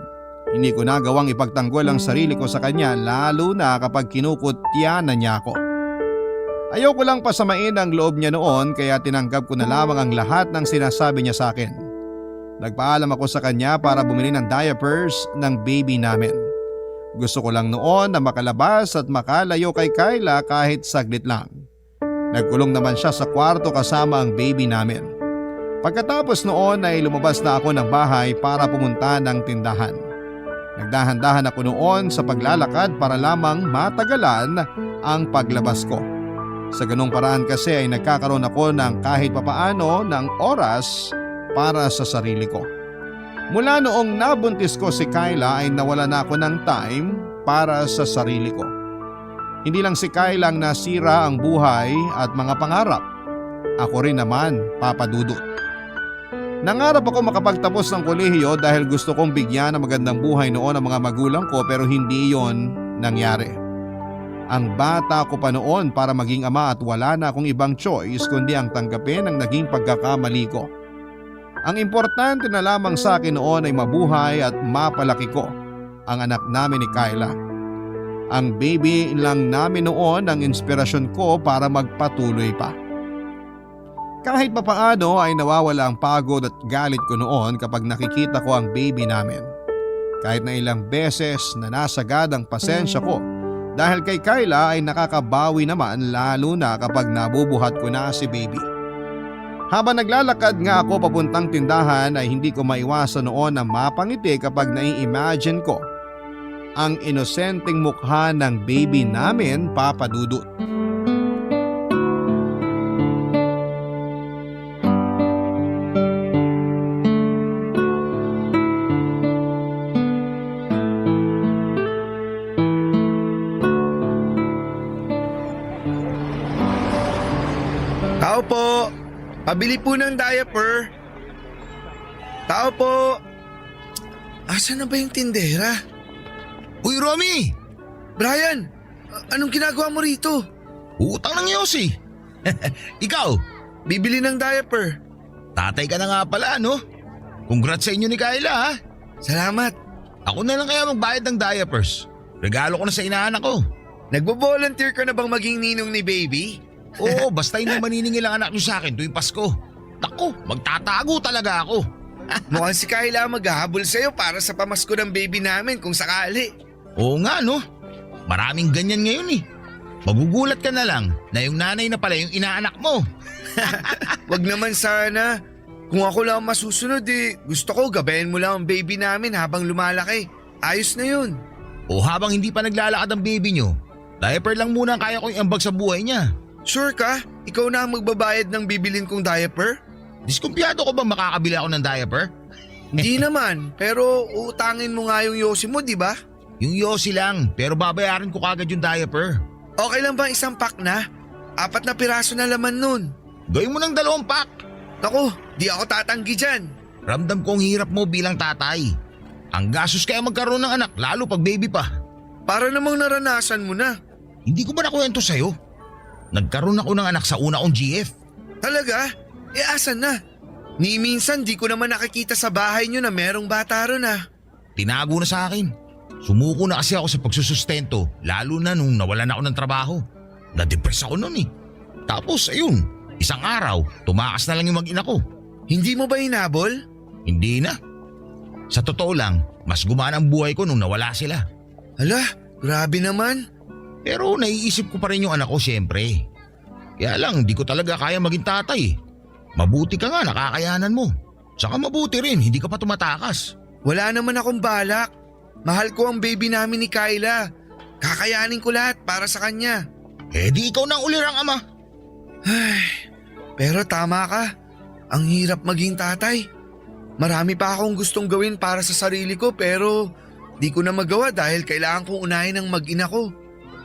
Hindi ko nagawang ipagtanggol ang sarili ko sa kanya lalo na kapag kinukutyanan niya ako. Ayoko lang pasamain ang loob niya noon kaya tinanggap ko na lamang ang lahat ng sinasabi niya sa akin. Nagpaalam ako sa kanya para bumili ng diapers ng baby namin. Gusto ko lang noon na makalabas at makalayo kay Kayla kahit saglit lang. Nagkulong naman siya sa kwarto kasama ang baby namin. Pagkatapos noon ay lumabas na ako ng bahay para pumunta ng tindahan. Nagdahan-dahan ako noon sa paglalakad para lamang matagalan ang paglabas ko. Sa ganung paraan kasi ay nagkakaroon ako ng kahit papaano ng oras para sa sarili ko. Mula noong nabuntis ko si Kayla ay nawala na ako ng time para sa sarili ko. Hindi lang si Kayla ang nasira ang buhay at mga pangarap. Ako rin naman, Papa Dudut. Nangarap ako makapagtapos ng kolehiyo dahil gusto kong bigyan ng magandang buhay noon ang mga magulang ko pero hindi yon nangyari. Ang bata ko pa noon para maging ama at wala na akong ibang choice kundi ang tanggapin ang naging pagkakamali ko. Ang importante na lamang sa akin noon ay mabuhay at mapalaki ko ang anak namin ni Kayla. Ang baby lang namin noon ang inspirasyon ko para magpatuloy pa. Kahit papaano ay nawawala ang pagod at galit ko noon kapag nakikita ko ang baby namin. Kahit na ilang beses na nasagad ang pasensya ko dahil kay Kayla ay nakakabawi naman lalo na kapag nabubuhat ko na si baby. Habang naglalakad nga ako papuntang tindahan ay hindi ko maiwasan noon na mapangiti kapag nai-imagine ko ang inosenteng mukha ng baby namin, Papa Dudut. Tao po! Pabili po ng diaper. Tao po! Asa na ba yung tindera? Uy, Romy! Brian! Anong ginagawa mo rito? Utang ng Yossi. Ikaw, Bibili ng diaper. tatay ka na nga pala, no? Congrats sa inyo ni Kayla, ha? Salamat. Ako na lang kaya magbayad ng diapers. Regalo ko na sa inaanak ko. Nagbo-volunteer ka na bang maging ninong ni baby? Oo, basta hindi maniningil ang anak niyo sa akin tuwing Pasko. Naku, magtatago talaga ako. Mukhang si Kayla maghahabol sa'yo para sa pamasko ng baby namin kung sakali. Oo nga, no? Maraming ganyan ngayon eh. Magugulat ka na lang na yung nanay na pala yung inaanak mo. Wag naman sana. Kung ako lang masusunod gusto ko gabayan mo lang ang baby namin habang lumalaki. Ayos na yun. O habang hindi pa naglalakad ang baby niyo, diaper lang muna ang kaya kong iambag sa buhay niya. Sure ka? Ikaw na ang magbabayad ng bibilin kong diaper? Diskumpiyado ko bang makakabili ako ng diaper? Hindi naman, pero utangin mo nga yung Yossi mo, di ba? Yung Yossi lang, pero babayaran ko kagad yung diaper. Okay lang ba isang pack na? 4 na piraso na laman nun. Gawin mo ng 2 pack. Naku, di ako tatanggi dyan. Ramdam kong hirap mo bilang tatay. Ang gastos kaya magkaroon ng anak, lalo pag baby pa. Para namang naranasan mo na. Hindi ko ba nakuwento sa'yo? Nagkaroon ako ng anak sa una kong GF. Talaga? Asan na? Ni minsan di ko naman nakikita sa bahay nyo na merong bata ron Tinago na sa akin. Sumuko na kasi ako sa pagsusustento, lalo na nung nawalan ako ng trabaho. Na-depress ako noon eh. Tapos ayun, isang araw, tumakas na lang yung mag-ina ko. Hindi mo ba hinabol? Hindi na. Sa totoo lang, mas gumana ang buhay ko nung nawala sila. Hala, grabe naman. Pero naiisip ko pa rin yung anak ko siyempre. Kaya lang, di ko talaga kaya maging tatay. Mabuti ka nga, nakakayanan mo. Saka mabuti rin, hindi ka pa tumatakas. Wala naman akong balak. Mahal ko ang baby namin ni Kyla. Kakayanin ko lahat para sa kanya. Eh di ikaw nang ulirang ama. Pero tama ka. Ang hirap maging tatay. Marami pa akong gustong gawin para sa sarili ko pero di ko na magawa dahil kailangan kong unahin ang mag-ina ko.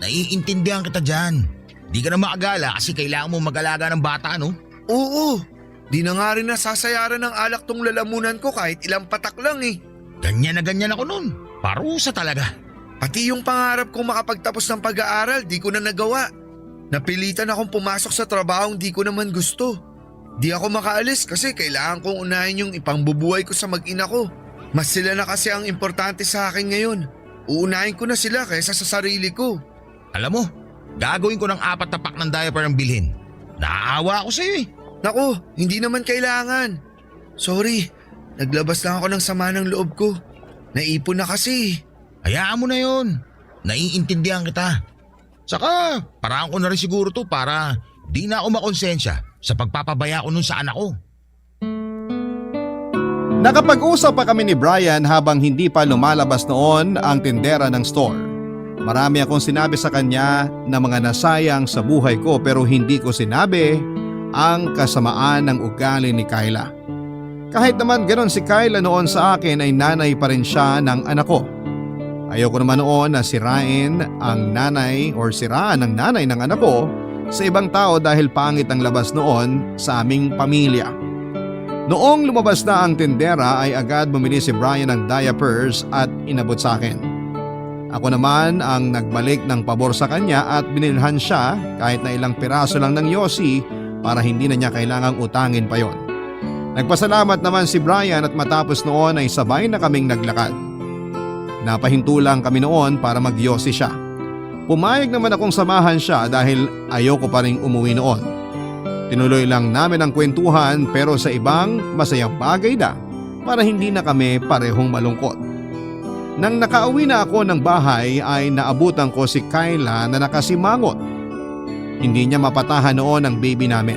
Naiintindihan kita dyan. Di ka na maagala kasi kailangan mo mag-alaga ng bata, no? Oo. Di na nga rin nasasayaran ng alak tong lalamunan ko kahit ilang patak lang eh. Ganyan na ganyan ako nun. Parusa talaga. Pati yung pangarap kong makapagtapos ng pag-aaral di ko na nagawa. Napilitan akong pumasok sa trabahong di ko naman gusto. Di ako makaalis kasi kailangan kong unahin yung ipangbubuhay ko sa mag-ina ko. Mas sila na kasi ang importante sa akin ngayon. Uunahin ko na sila kaysa sa sarili ko. Alam mo, gagawin ko ng 4 na pack ng diaper ang bilhin. Naaawa ako sa'yo eh. Naku, hindi naman kailangan. Sorry, naglabas lang ako ng sama ng loob ko. Naipon na kasi. Hayaan mo na yun. Naiintindihan kita. Saka, paraan ko na rin siguro to para di na ako makonsensya sa pagpapabaya ko nun sa anak ko. Nakapag-usap pa kami ni Brian habang hindi pa lumalabas noon ang tindera ng store. Marami akong sinabi sa kanya na mga nasayang sa buhay ko pero hindi ko sinabi ang kasamaan ng ugali ni Kyla. Kahit naman ganon si Kyla noon sa akin ay nanay pa rin siya ng anak ko. Ayoko naman noon na sirain ang nanay or siraan ang nanay ng anak ko sa ibang tao dahil pangit ang labas noon sa aming pamilya. Noong lumabas na ang tindera ay agad bumili si Brian ng diapers at inabot sa akin. Ako naman ang nagbalik ng pabor sa kanya at binilhan siya kahit na ilang piraso lang ng yosi para hindi na niya kailangang utangin pa yon. Nagpasalamat naman si Brian at matapos noon ay sabay na kaming naglakad. Napahinto lang kami noon para magyosi siya. Pumayag naman akong samahan siya dahil ayoko pa ring umuwi noon. Tinuloy lang namin ang kwentuhan pero sa ibang masayang bagay na para hindi na kami parehong malungkot. Nang nakauwi na ako ng bahay ay naabutan ko si Kyla na nakasimangot. Hindi niya mapatahan noon ang baby namin.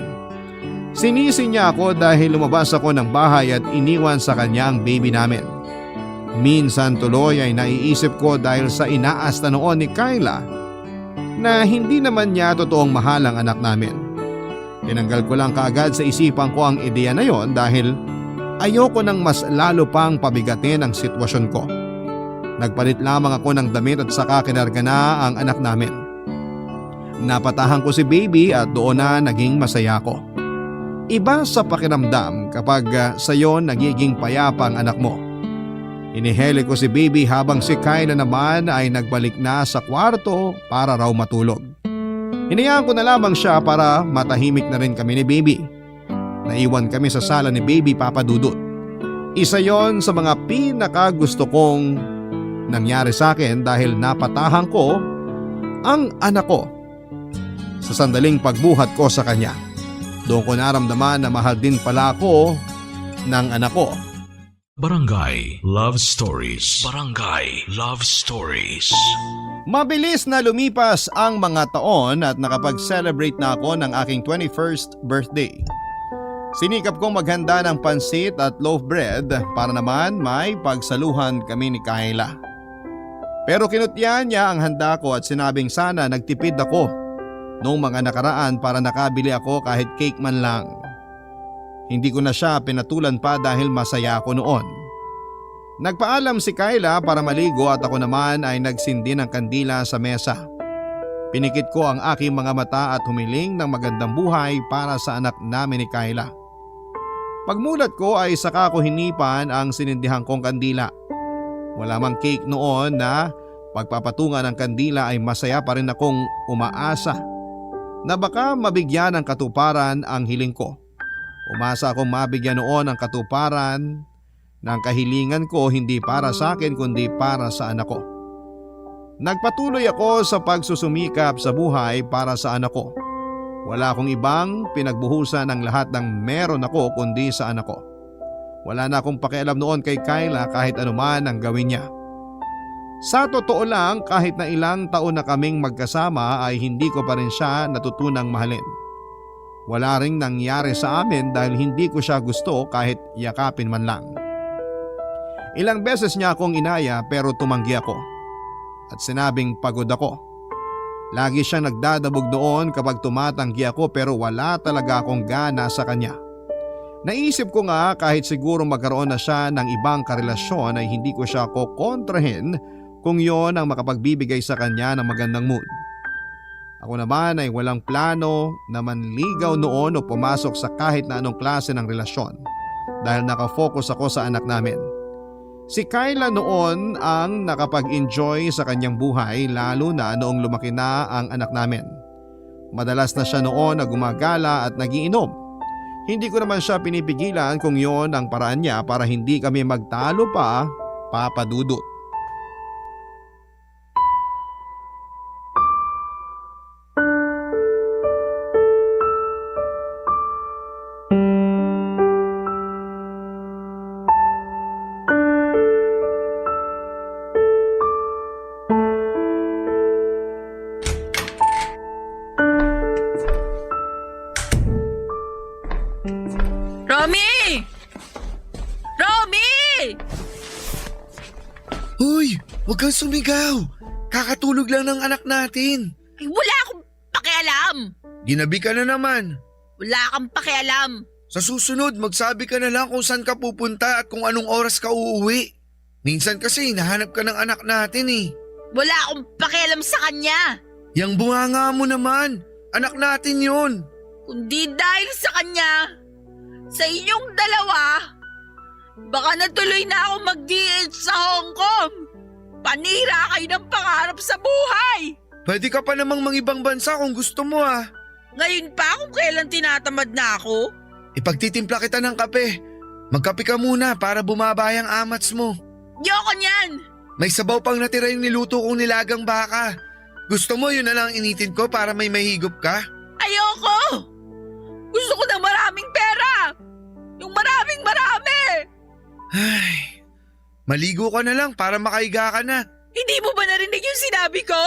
Sinisi niya ako dahil lumabas ako ng bahay at iniwan sa kanya ang baby namin. Minsan tuloy ay naiisip ko dahil sa inaasta noon ni Kyla na hindi naman niya totoong mahal ang anak namin. Tinanggal ko lang kaagad sa isipan ko ang ideya na yon dahil ayoko nang mas lalo pang pabigatin ang sitwasyon ko. Nagpalit lamang ako ng damit at saka kinarga na ang anak namin. Napatahan ko si baby at doon na naging masaya ko. Iba sa pakiramdam kapag sa'yo nagiging payapa ang anak mo. Inihele ko si baby habang si Kyla naman ay nagbalik na sa kwarto para raw matulog. Hinayaan ko na lamang siya para matahimik na rin kami ni baby. Naiwan kami sa sala ni baby Papa Dudut. Isa yon sa mga pinakagusto kong nangyari sa akin dahil napatahan ko ang anak ko. Sa sandaling pagbuhat ko sa kanya, doon ko naramdaman na mahal din pala ako ng anak ko. Barangay Love Stories. Barangay Love Stories. Mabilis na lumipas ang mga taon at nakapag-celebrate na ako ng aking 21st birthday. Sinikap kong maghanda ng pansit at loaf bread para naman may pagsaluhan kami ni Kyla. Pero kinutyan niya ang handa ko at sinabing sana nagtipid ako noong mga nakaraan para nakabili ako kahit cake man lang. Hindi ko na siya pinatulan pa dahil masaya ako noon. Nagpaalam si Kyla para maligo at ako naman ay nagsindi ng kandila sa mesa. Pinikit ko ang aking mga mata at humiling ng magandang buhay para sa anak namin ni Kyla. Pagmulat ko ay saka ko hinipan ang sinindihan kong kandila. Wala mang cake noon na pagpapatungan ng kandila ay masaya pa rin akong umaasa na baka mabigyan ng katuparan ang hiling ko. Umasa akong mabigyan noon ng katuparan ng kahilingan ko hindi para sa akin kundi para sa anak ko. Nagpatuloy ako sa pagsusumikap sa buhay para sa anak ko. Wala akong ibang pinagbuhusan ng lahat ng meron ako kundi sa anak ko. Wala na akong pakialam noon kay Kyla kahit anuman ang gawin niya. Sa totoo lang, kahit na ilang taon na kaming magkasama ay hindi ko pa rin siya natutunang mahalin. Wala ring nangyari sa amin dahil hindi ko siya gusto kahit yakapin man lang. Ilang beses niya akong inaya pero tumanggi ako at sinabing pagod ako. Lagi siyang nagdadabog doon kapag tumatanggi ako pero wala talaga akong gana sa kanya. Naisip ko nga kahit siguro magkaroon na siya ng ibang karelasyon ay hindi ko siya kokontrahin kung yon ang makapagbibigay sa kanya ng magandang mood. Ako naman ay walang plano na manligaw noon o pumasok sa kahit na anong klase ng relasyon dahil nakafocus ako sa anak namin. Si Kyla noon ang nakapag-enjoy sa kanyang buhay lalo na noong lumaki na ang anak namin. Madalas na siya noon na gumagala at nagiinom. Hindi ko naman siya pinipigilan kung yon ang paraan niya para hindi kami magtalo pa, Papa Dudut. Romy! Romy! Hoy, huwag kang sumigaw. Kakatulog lang ng anak natin. Ay, wala akong pakialam. Ginabi ka na naman. Wala kang pakialam. Sa susunod, magsabi ka na lang kung saan ka pupunta at kung anong oras ka uuwi. Minsan kasi hinahanap ka ng anak natin eh. Wala akong pakialam sa kanya. Yang bunganga mo naman. Anak natin yun. Kundi dahil sa kanya, sa inyong dalawa, baka natuloy na ako mag-DH sa Hong Kong. Panira kayo ng pangarap sa buhay. Pwede ka pa namang mangibang bansa kung gusto mo ah. Ngayon pa kung kailan tinatamad na ako. Ipagtitimpla kita ng kape. Magkape ka muna para bumaba yung amats mo. Yoko niyan. May sabaw pang natira yung niluto kong nilagang baka. Gusto mo yun na lang initin ko para may mahigop ka? Ayoko! Gusto ko ng maraming pera! Yung maraming marami! Ay, maligo ka na lang para makaiga ka na. Hindi mo ba narinig yung sinabi ko?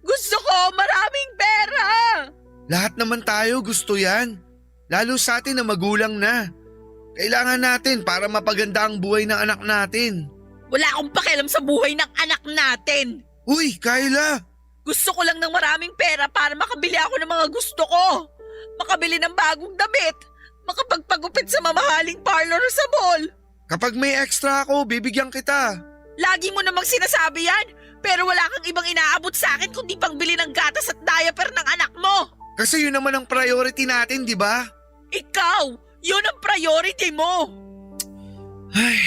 Gusto ko maraming pera! Lahat naman tayo gusto yan. Lalo sa atin na magulang na. Kailangan natin para mapaganda ang buhay ng anak natin. Wala akong pakialam sa buhay ng anak natin. Uy, Kyla! Gusto ko lang ng maraming pera para makabili ako ng mga gusto ko. Makabili ng bagong damit. Makapagpagupit sa mamahaling parlor sa mall. Kapag may extra ako, bibigyan kita. Lagi mo namang sinasabi yan, pero wala kang ibang inaabot sa akin kundi pangbili ng gatas at diaper ng anak mo. Kasi yun naman ang priority natin, di ba? Ikaw, yun ang priority mo. Ay,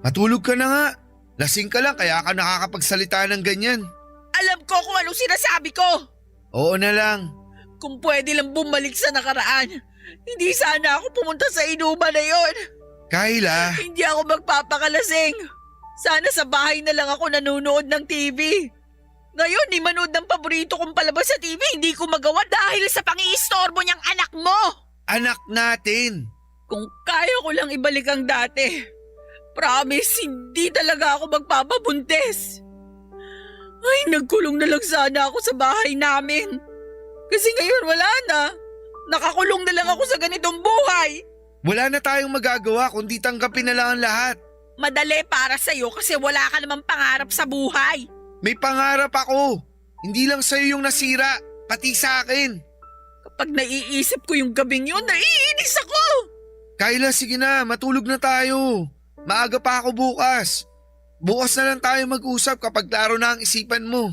matulog ka na nga. Lasing ka lang kaya ka nakakapagsalita ng ganyan. Alam ko kung anong sinasabi ko. Oo na lang. Kung pwede lang bumalik sa nakaraan, hindi sana ako pumunta sa inuman na yon. Kyla! Hindi ako magpapakalasing. Sana sa bahay na lang ako nanonood ng TV. Ngayon, ni manood ng paborito kong palabas sa TV, hindi ko magawa dahil sa pangiistorbo niyang anak mo. Anak natin! Kung kaya ko lang ibalik ang dati, promise, hindi talaga ako magpapabuntis. Ay, nagkulong na lang sana ako sa bahay namin. Kasi ngayon wala na. Nakakulong na lang ako sa ganitong buhay. Wala na tayong magagawa kundi tanggapin na lang ang lahat. Madali para sa'yo kasi wala ka namang pangarap sa buhay. May pangarap ako. Hindi lang sa'yo yung nasira, pati sa akin. Kapag naiisip ko yung gabing yun, naiinis ako. Kyla, sige na, matulog na tayo. Maaga pa ako bukas. Bukas na lang tayo mag-usap kapag klaro na ang isipan mo.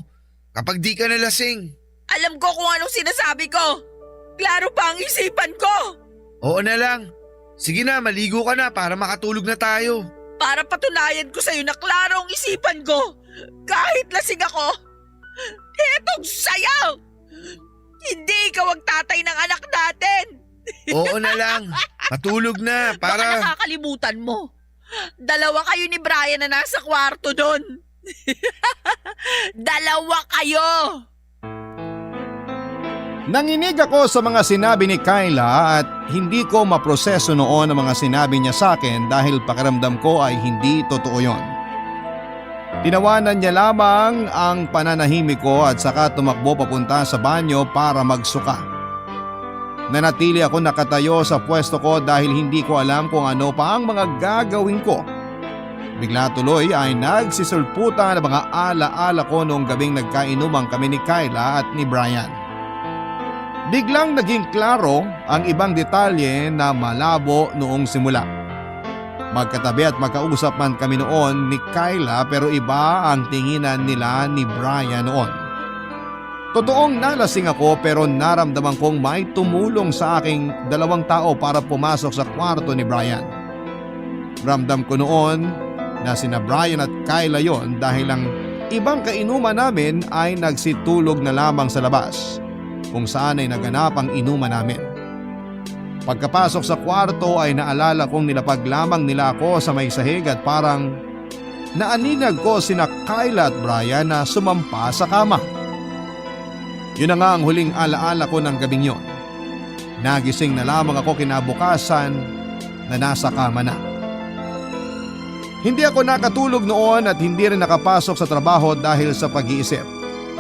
Kapag di ka nalasing. Alam ko kung anong sinasabi ko. Klaro pa ang isipan ko. Oo na lang. Sige na, maligo ka na para makatulog na tayo. Para Para patunayan ko sa'yo na klaro ang isipan ko. Kahit lasing ako, etong sayaw! Hindi ikaw ang tatay ng anak natin! Oo na lang. Matulog na Baka para... nakakalimutan mo. Dalawa kayo ni Brian na nasa kwarto doon. Dalawa kayo! Nanginig ako sa mga sinabi ni Kyla at hindi ko maproseso noon ang mga sinabi niya sa akin dahil pakiramdam ko ay hindi totoo yon. Tinawanan niya lamang ang pananahimik ko at saka tumakbo papunta sa banyo para magsuka. Nanatili ako nakatayo sa pwesto ko dahil hindi ko alam kung ano pa ang mga gagawin ko. Bigla tuloy ay nagsisulputan ang mga alaala ko noong gabing nagkainuman kami ni Kyla at ni Brian. Biglang naging klaro ang ibang detalye na malabo noong simula. Magkatabi at magkausap man kami noon ni Kyla pero iba ang tinginan nila ni Brian noon. Totoong nalasing ako pero naramdaman kong may tumulong sa aking dalawang tao para pumasok sa kwarto ni Brian. Ramdam ko noon na sina Brian at Kyla yon dahil ang ibang kainuman namin ay nagsitulog na lamang sa labas kung saan ay naganap ang inuman namin. Pagkapasok sa kwarto ay naalala kong nilapag lamang nila ako sa may sahig at parang naaninag ko sina Kyla at Brian na sumampa sa kama. Yun na nga ang huling alaala ko ng gabing yon. Nagising na lamang ako kinabukasan na nasa kama na. Hindi ako nakatulog noon at hindi rin nakapasok sa trabaho dahil sa pag-iisip.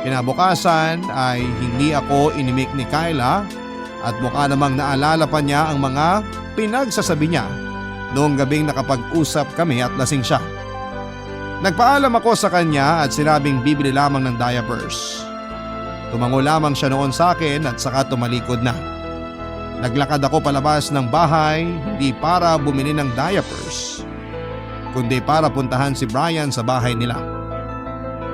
Kinabukasan ay hindi ako inimik ni Kyla at mukha namang naalala pa niya ang mga pinagsasabi niya noong gabing nakapag-usap kami at lasing siya. Nagpaalam ako sa kanya at sinabing bibili lamang ng diapers. Tumango lamang siya noon sa akin at saka tumalikod na. Naglakad ako palabas ng bahay hindi para bumili ng diapers, kundi para puntahan si Brian sa bahay nila.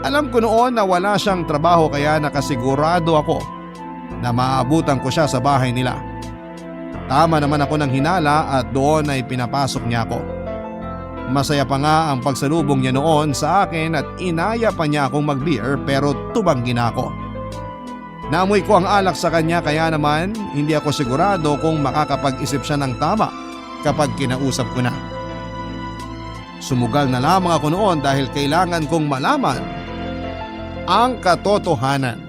Alam ko noon na wala siyang trabaho kaya nakasigurado ako na maabutan ko siya sa bahay nila. Tama naman ako ng hinala at doon ay pinapasok niya ako. Masaya pa nga ang pagsalubong niya noon sa akin at inaya pa niya akong mag-beer pero tumanggi na ako. Naamoy ko ang alak sa kanya kaya naman hindi ako sigurado kung makakapag-isip siya ng tama kapag kinausap ko na. Sumugal na lamang ako noon dahil kailangan kong malaman ang katotohanan.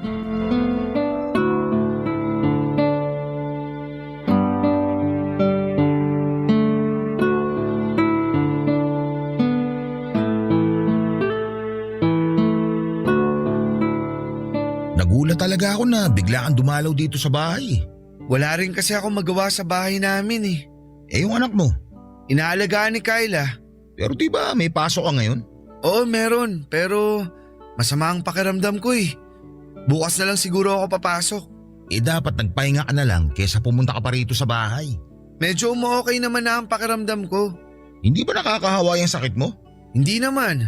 Nagulat talaga ako na bigla kang dumalaw dito sa bahay. Wala rin kasi ako magawa sa bahay namin eh. Eh yung anak mo, Inaalagaan ni Kyla. pero di ba may pasok ka ngayon? Oo, meron. Pero masama ang pakiramdam ko eh. Bukas na lang siguro ako papasok. Eh dapat nagpahinga ka na lang kesa pumunta ka pa rito sa bahay. Medyo okay naman na ang pakiramdam ko. Hindi ba nakakahawa yung sakit mo? Hindi naman.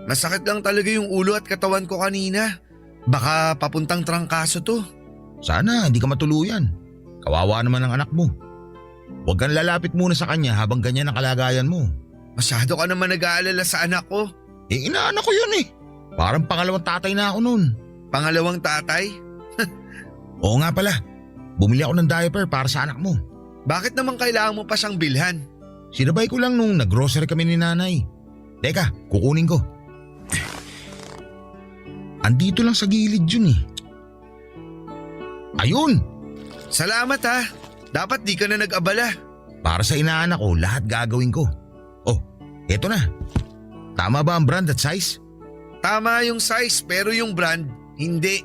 Masakit lang talaga yung ulo at katawan ko kanina. Baka papuntang trangkaso to. Sana hindi ka matuluyan. Kawawa naman ang anak mo. Huwag kang lalapit muna sa kanya habang ganyan ang kalagayan mo. Masyado ka naman nag-aalala sa anak ko. Eh inaanak ko yun eh. Parang pangalawang tatay na ako nun. Pangalawang tatay? Oo nga pala. Bumili ako ng diaper para sa anak mo. Bakit naman kailangan mo pa siyang bilhan? Sinabay ko lang nung nag-grocery kami ni nanay. Teka, kukunin ko. Andito lang sa gilid yun eh. Ayun! Salamat ha. Dapat di ka na nag-abala. Para sa inaanak ko, lahat gagawin ko. Oh, eto na. Tama ba ang brand at size? Tama yung size pero yung brand, hindi.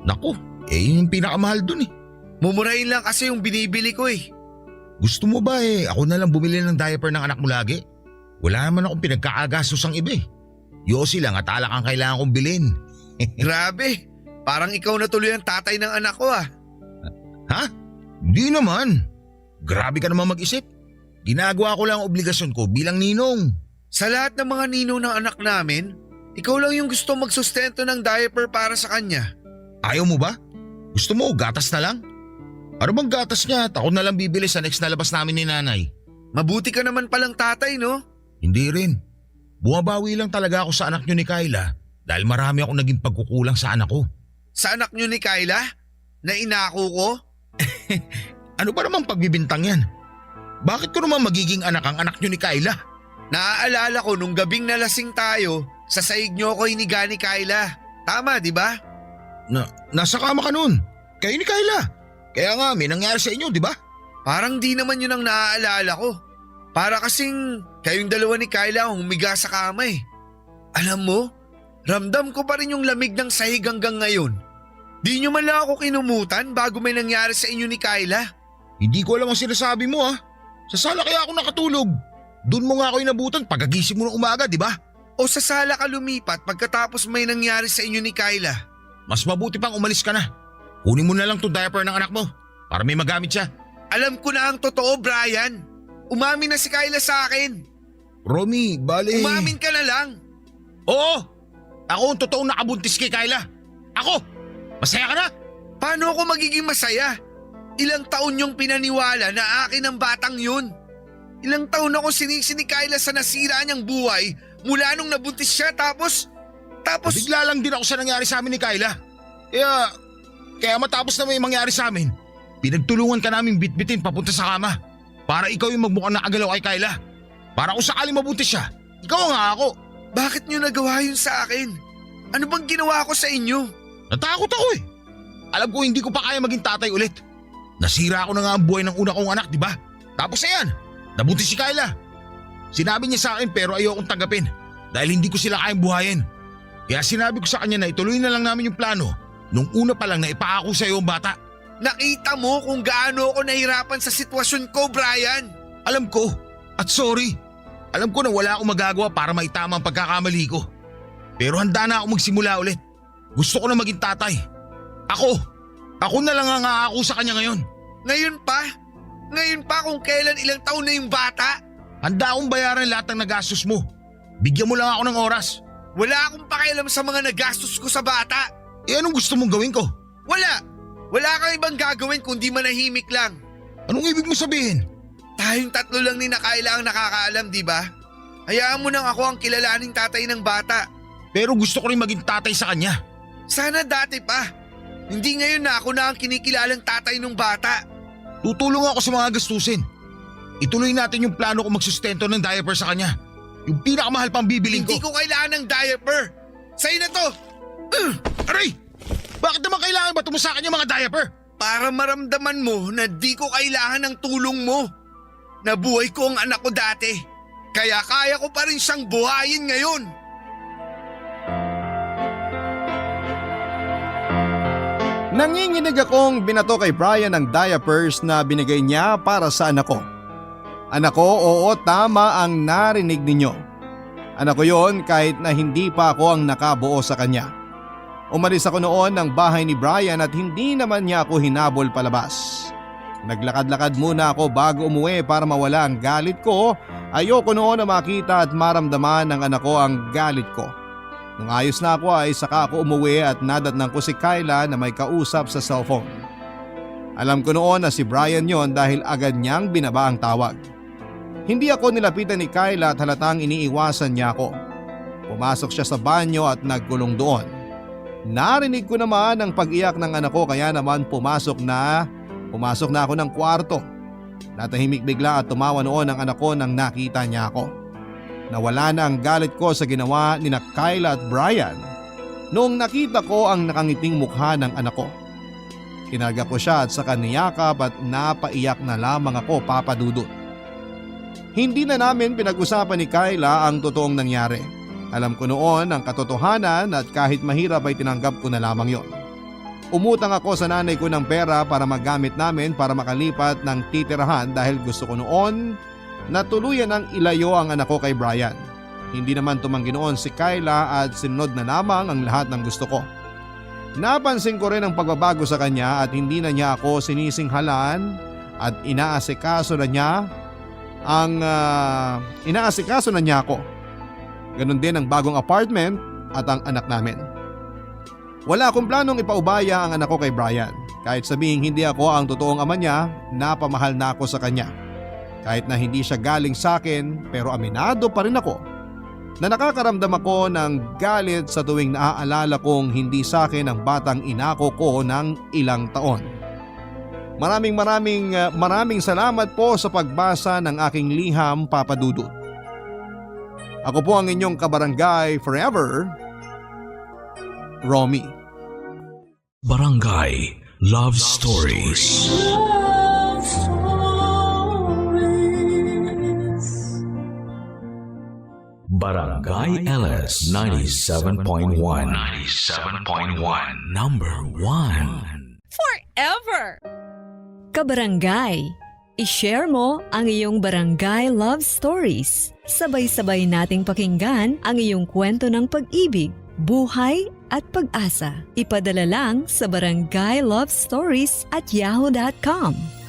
Naku, yun yung pinakamahal dun eh. Mumurahin lang kasi yung binibili ko eh. Gusto mo ba ako na lang bumili ng diaper ng anak mo lagi? Wala naman akong pinagkakagastos ang iba eh. Yosi lang at alak ang kailangan kong bilhin. Grabe, parang ikaw na tuloy ang tatay ng anak ko ah. Ha? Di naman. Grabe ka naman mag-isip. Ginagawa ko lang ang obligasyon ko bilang ninong. Sa lahat ng mga ninong ng anak namin, ikaw lang yung gusto magsustento ng diaper para sa kanya. Ayaw mo ba? Gusto mo gatas na lang? Ano bang gatas niya at ako na lang bibili sa next na labas namin ni nanay? Mabuti ka naman palang tatay no? Hindi rin. Bumabawi lang talaga ako sa anak niyo ni Kyla dahil marami akong naging pagkukulang sa anak ko. Sa anak niyo ni Kyla? Na inako ko? Ano pa naman pagbibintang yan? Bakit ko naman magiging anak ang anak niyo ni Kyla? Naaalala ko nung gabing nalasing tayo, sa saig niyo ko iniga ni Kyla. Tama, di ba? Nasa kama ka nun. Kayo ni Kyla. Kaya nga may nangyari sa inyo, di ba? Parang di naman yun ang naaalala ko. Para kasing kayong dalawa ni Kyla ang humiga sa kama eh. Alam mo, ramdam ko pa rin yung lamig ng sahig hanggang ngayon. Di nyo man lang ako kinumutan bago may nangyari sa inyo ni Kyla. Hindi ko alam ang sinasabi mo ha. Sa sala kaya ako nakatulog. Doon mo nga ako inabutan pagkagising mo ng umaga, di ba? O sa sala ka lumipat pagkatapos may nangyari sa inyo ni Kyla. Mas mabuti pang umalis ka na. Kunin mo na lang 'tong diaper ng anak mo para may magamit siya. Alam ko na ang totoo, Brian. Umamin na si Kyla sa akin. Romy, bale… Umamin ka na lang. Oo! Ako ang totoong nakabuntis kay Kyla. Ako! Masaya ka na? Paano ako magiging masaya? Ilang taon yung pinaniwala na akin ang batang yun. Ilang taon ako sinisi ni Kyla sa nasira niyang buhay mula nung nabuntis siya tapos… Bigla lang din ako sa nangyari sa amin ni Kyla. Kaya matapos na may mangyari sa amin, pinagtulungan ka namin bitbitin papunta sa kama para ikaw yung magmukhang nakagalaw kay Kyla. Para kung sakaling mabuntis siya, ikaw nga ako. Bakit niyo nagawa yun sa akin? Ano bang ginawa ko sa inyo? Natakot ako eh. Alam ko hindi ko pa kaya maging tatay ulit. Nasira ako na nga ang buhay ng una kong anak, di ba? Tapos ayan, nabuntis si Kyla. Sinabi niya sa akin pero ayokong tanggapin dahil hindi ko sila kayang buhayin. Kaya sinabi ko sa kanya na ituloy na lang namin yung plano nung una pa lang na ipangako sa iyo ang bata. Nakita mo kung gaano ako nahirapan sa sitwasyon ko, Brian. Alam ko at sorry. Alam ko na wala akong magagawa para maitama ang pagkakamali ko. Pero handa na ako magsimula ulit. Gusto ko na maging tatay. Ako na lang ang aako sa kanya ngayon. Ngayon pa? Ngayon pa kung kailan ilang taon na yung bata? Handa akong bayaran lahat ng nagastos mo. Bigyan mo lang ako ng oras. Wala akong pakialam sa mga nagastos ko sa bata. Anong gusto mong gawin ko? Wala! Wala kang ibang gagawin kundi manahimik lang. Anong ibig mo sabihin? Tayong tatlo lang ni Kyla ang nakakaalam, di ba? Hayaan mo nang ako ang kilalaning tatay ng bata. Pero gusto ko rin maging tatay sa kanya. Sana dati pa. Hindi ngayon na ako na ang kinikilalang tatay ng bata. Tutulong ako sa mga gastusin. Ituloy natin yung plano kong magsustento ng diaper sa kanya. Yung pinakamahal pang bibiling ko. Hindi ko kailangan ng diaper. Sa'yo na to. Aray! Bakit naman kailangan ba sa akin yung mga diaper? Para maramdaman mo na di ko kailangan ng tulong mo. Nabuhay ko ang anak ko dati. Kaya kaya ko pa rin siyang buhayin ngayon. Nanginginig akong binato kay Brian ng diapers na binigay niya para sa anak ko. Anak ko, oo, tama ang narinig ninyo. Anak ko yon kahit na hindi pa ako ang nakabuo sa kanya. Umalis ako noon ng bahay ni Brian at hindi naman niya ako hinabol palabas. Naglakad-lakad muna ako bago umuwi para mawala ang galit ko. Ayoko noon na makita at maramdaman ng anak ko ang galit ko. Nung ayos na ako ay saka ako umuwi at nadatnang ko si Kyla na may kausap sa cellphone. Alam ko noon na si Brian yon dahil agad niyang binaba ang tawag. Hindi ako nilapitan ni Kyla at halatang iniiwasan niya ako. Pumasok siya sa banyo at nagkulong doon. Narinig ko naman ang pag-iyak ng anak ko kaya naman pumasok na ako ng kwarto. Natahimik bigla at tumawa noon ang anak ko nang nakita niya ako. Nawala na ang galit ko sa ginawa ni Kyla at Brian noong nakita ko ang nakangiting mukha ng anak ko. Kinarga ko siya at saka niyakap at napaiyak na lamang ako, Papa Dudut. Hindi na namin pinag-usapan ni Kyla ang totoong nangyari. Alam ko noon ang katotohanan at kahit mahirap ay tinanggap ko na lamang yon. Umutang ako sa nanay ko ng pera para magamit namin para makalipat ng titirahan dahil gusto ko noon na tuluyan ang ilayo ang anak ko kay Brian. Hindi naman tumanggi noon si Kyla at sinunod na lamang ang lahat ng gusto ko. Napansin ko rin ang pagbabago sa kanya at hindi na niya ako sinisinghalan at inaasikaso na niya ako. Ganon din ang bagong apartment at ang anak namin. Wala akong planong ipaubaya ang anak ko kay Brian. Kahit sabihing hindi ako ang totoong ama niya, napamahal na ako sa kanya. Kahit na hindi siya galing sa akin pero aminado pa rin ako na nakakaramdam ako ng galit sa tuwing naaalala kong hindi sa akin ang batang inako ko ng ilang taon. Maraming salamat po sa pagbasa ng aking liham, Papa Dudut. Ako po ang inyong kabarangay forever, Romy. Barangay Love Stories. Barangay LS 97.1. 97.1. Number 1. Forever! Kabarangay, i-share mo ang iyong barangay love stories. Sabay-sabay nating pakinggan ang iyong kwento ng pag-ibig, buhay at pag-asa. Ipadala lang sa barangaylovestories@yahoo.com.